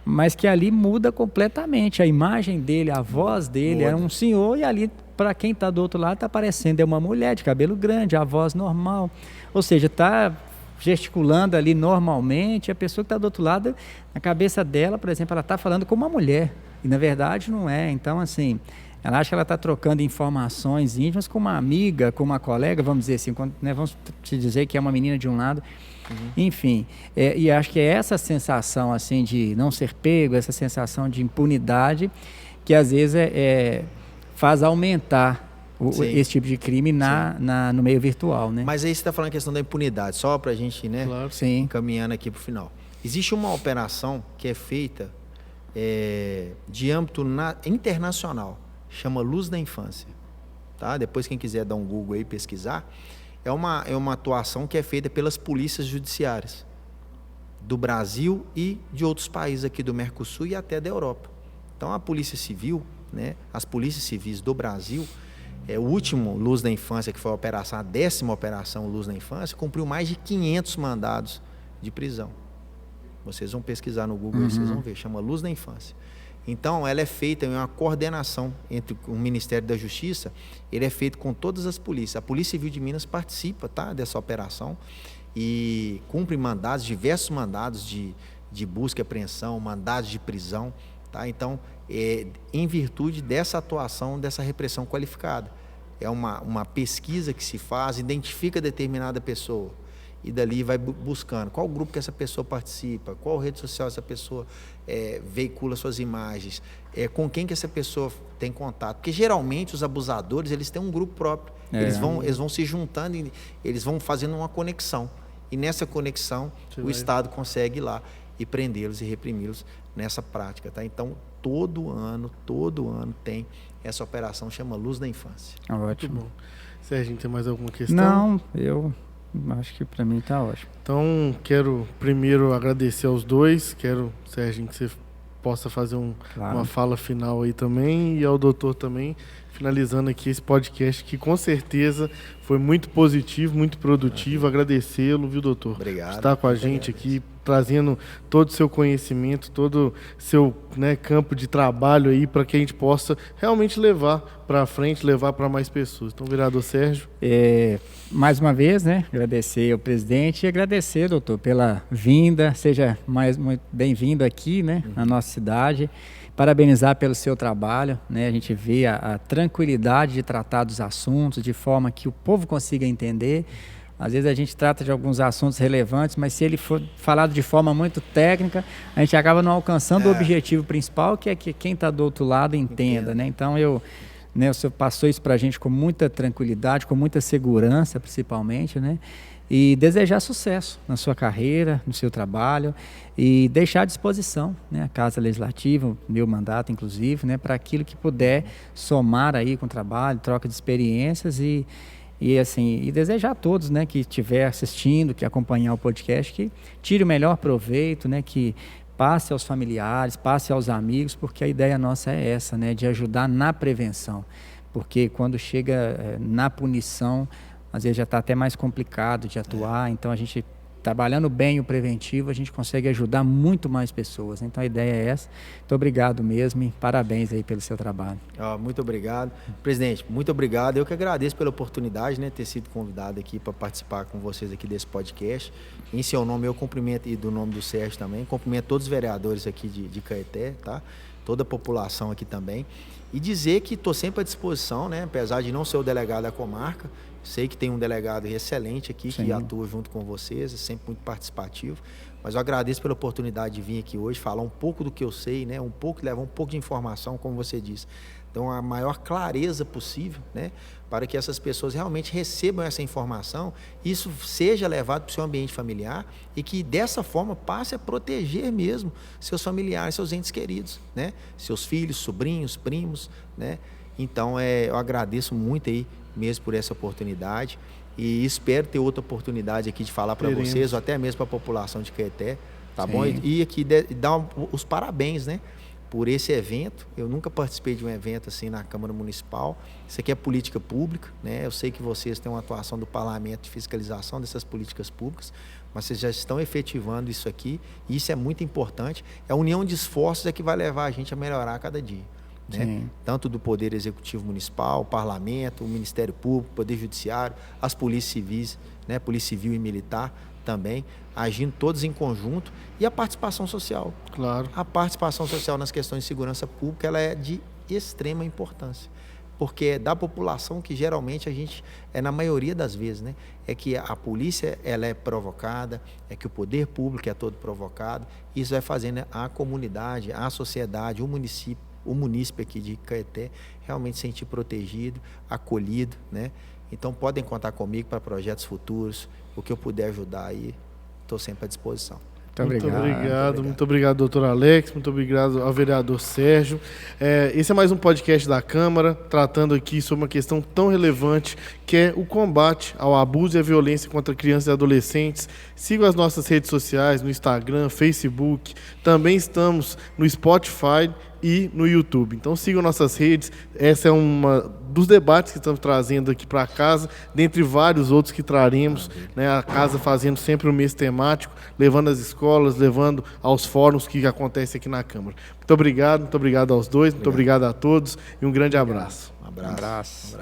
mas que ali muda completamente a imagem dele, a voz dele, era um senhor, e ali, para quem está do outro lado, está aparecendo uma mulher de cabelo grande, a voz normal, ou seja, está gesticulando ali normalmente, a pessoa que está do outro lado, na cabeça dela, por exemplo, ela está falando com uma mulher, e na verdade não é. Então, assim, ela acha que ela está trocando informações íntimas com uma amiga, com uma colega, vamos dizer assim, né, vamos te dizer que é uma menina de um lado. Enfim, e acho que é essa sensação assim de não ser pego, essa sensação de impunidade, que às vezes faz aumentar esse tipo de crime no meio virtual, né? Mas aí você está falando a questão da impunidade, só para a gente, né, caminhando aqui para o final. Existe uma operação que é feita de âmbito internacional, chama Luz da Infância. Tá? Depois, quem quiser dar um Google aí e pesquisar, é uma atuação que é feita pelas polícias judiciárias do Brasil e de outros países aqui do Mercosul e até da Europa. Então, a Polícia Civil, né, as polícias civis do Brasil, o último Luz da Infância, que foi a 10ª operação Luz da Infância, cumpriu mais de 500 mandados de prisão. Vocês vão pesquisar no Google, vocês vão ver, chama Luz da Infância. Então, ela é feita em uma coordenação entre o Ministério da Justiça, ele é feito com todas as polícias. A Polícia Civil de Minas participa, tá, dessa operação e cumpre mandados, diversos mandados de busca e apreensão, mandados de prisão. Tá? Então, em virtude dessa atuação, dessa repressão qualificada. É uma pesquisa que se faz, identifica determinada pessoa e dali vai buscando qual grupo que essa pessoa participa, qual rede social essa pessoa veicula suas imagens, com quem que essa pessoa tem contato. Porque geralmente os abusadores, eles têm um grupo próprio, eles vão se juntando e eles vão fazendo uma conexão. E nessa conexão, o Estado consegue ir lá e prendê-los e reprimi-los nessa prática. Tá? Então, todo ano tem essa operação, chama Luz da Infância. Ótimo. Muito bom. Serginho, tem mais alguma questão? Não, eu acho que para mim está ótimo. Então, quero primeiro agradecer aos dois. Quero, Serginho, que você possa fazer uma fala final aí também. E ao doutor também, finalizando aqui esse podcast, que com certeza foi muito positivo, muito produtivo. Agradecê-lo, viu, doutor? Obrigado. Estar com a gente aqui, trazendo todo o seu conhecimento, todo o seu, né, campo de trabalho aí, para que a gente possa realmente levar para frente, levar para mais pessoas. Então, vereador Sérgio. Mais uma vez, né, agradecer ao presidente e agradecer, doutor, pela vinda. Seja muito bem-vindo aqui, né, na nossa cidade. Parabenizar pelo seu trabalho, né? A gente vê a tranquilidade de tratar dos assuntos de forma que o povo consiga entender. Às vezes a gente trata de alguns assuntos relevantes, mas se ele for falado de forma muito técnica, a gente acaba não alcançando o objetivo principal, que é que quem está do outro lado entenda, né? Então, o senhor passou isso para a gente com muita tranquilidade, com muita segurança, principalmente, né? E desejar sucesso na sua carreira, no seu trabalho e deixar à disposição, né, a Casa Legislativa, o meu mandato, inclusive, né, para aquilo que puder somar aí com o trabalho, troca de experiências e desejar a todos, né, que estiver assistindo, que acompanhar o podcast, que tire o melhor proveito, né, que passe aos familiares, passe aos amigos, porque a ideia nossa é essa, né, de ajudar na prevenção. Porque quando chega na punição, às vezes já está até mais complicado de atuar, então a gente, trabalhando bem o preventivo, a gente consegue ajudar muito mais pessoas. Então a ideia é essa. Muito obrigado mesmo e parabéns aí pelo seu trabalho. Muito obrigado. Presidente, muito obrigado. Eu que agradeço pela oportunidade, né, ter sido convidado aqui para participar com vocês aqui desse podcast. Em seu nome eu cumprimento, e do nome do Sérgio também, cumprimento todos os vereadores aqui de Caeté, tá? Toda a população aqui também. E dizer que estou sempre à disposição, né, apesar de não ser o delegado da comarca, sei que tem um delegado excelente aqui, Sim. que atua junto com vocês, é sempre muito participativo, mas eu agradeço pela oportunidade de vir aqui hoje, falar um pouco do que eu sei, né, levar um pouco de informação, como você disse. Então, a maior clareza possível, né, para que essas pessoas realmente recebam essa informação, isso seja levado para o seu ambiente familiar e que, dessa forma, passe a proteger mesmo seus familiares, seus entes queridos, né, seus filhos, sobrinhos, primos, né. Então, eu agradeço muito aí mesmo por essa oportunidade e espero ter outra oportunidade aqui de falar para vocês, ou até mesmo para a população de Caeté, tá bom? E aqui dar os parabéns, né, por esse evento. Eu nunca participei de um evento assim na Câmara Municipal. Isso aqui é política pública, né? Eu sei que vocês têm uma atuação do Parlamento de fiscalização dessas políticas públicas, mas vocês já estão efetivando isso aqui e isso é muito importante. A união de esforços é que vai levar a gente a melhorar a cada dia. Né? Tanto do Poder Executivo Municipal, o Parlamento, o Ministério Público, o Poder Judiciário, as polícias civis, né? Polícia Civil e Militar também, agindo todos em conjunto, e a participação social. Claro. A participação social nas questões de segurança pública, ela é de extrema importância, porque é da população que geralmente a gente, na maioria das vezes, né, é que a polícia ela é provocada, é que o poder público é todo provocado, e isso vai fazendo a comunidade, a sociedade, o munícipe aqui de Caeté realmente se sentir protegido, acolhido, né? Então podem contar comigo para projetos futuros, o que eu puder ajudar aí, estou sempre à disposição. Muito obrigado, doutor Alex, muito obrigado ao vereador Sérgio. Esse é mais um podcast da Câmara, tratando aqui sobre uma questão tão relevante, que é o combate ao abuso e à violência contra crianças e adolescentes. Sigam as nossas redes sociais, no Instagram, Facebook, também estamos no Spotify e no YouTube. Então sigam nossas redes. Essa é uma dos debates que estamos trazendo aqui para casa, dentre vários outros que traremos, né? A casa fazendo sempre um mês temático, levando às escolas, levando aos fóruns que acontecem aqui na Câmara. Muito obrigado aos dois, muito obrigado a todos e um grande abraço. Um abraço.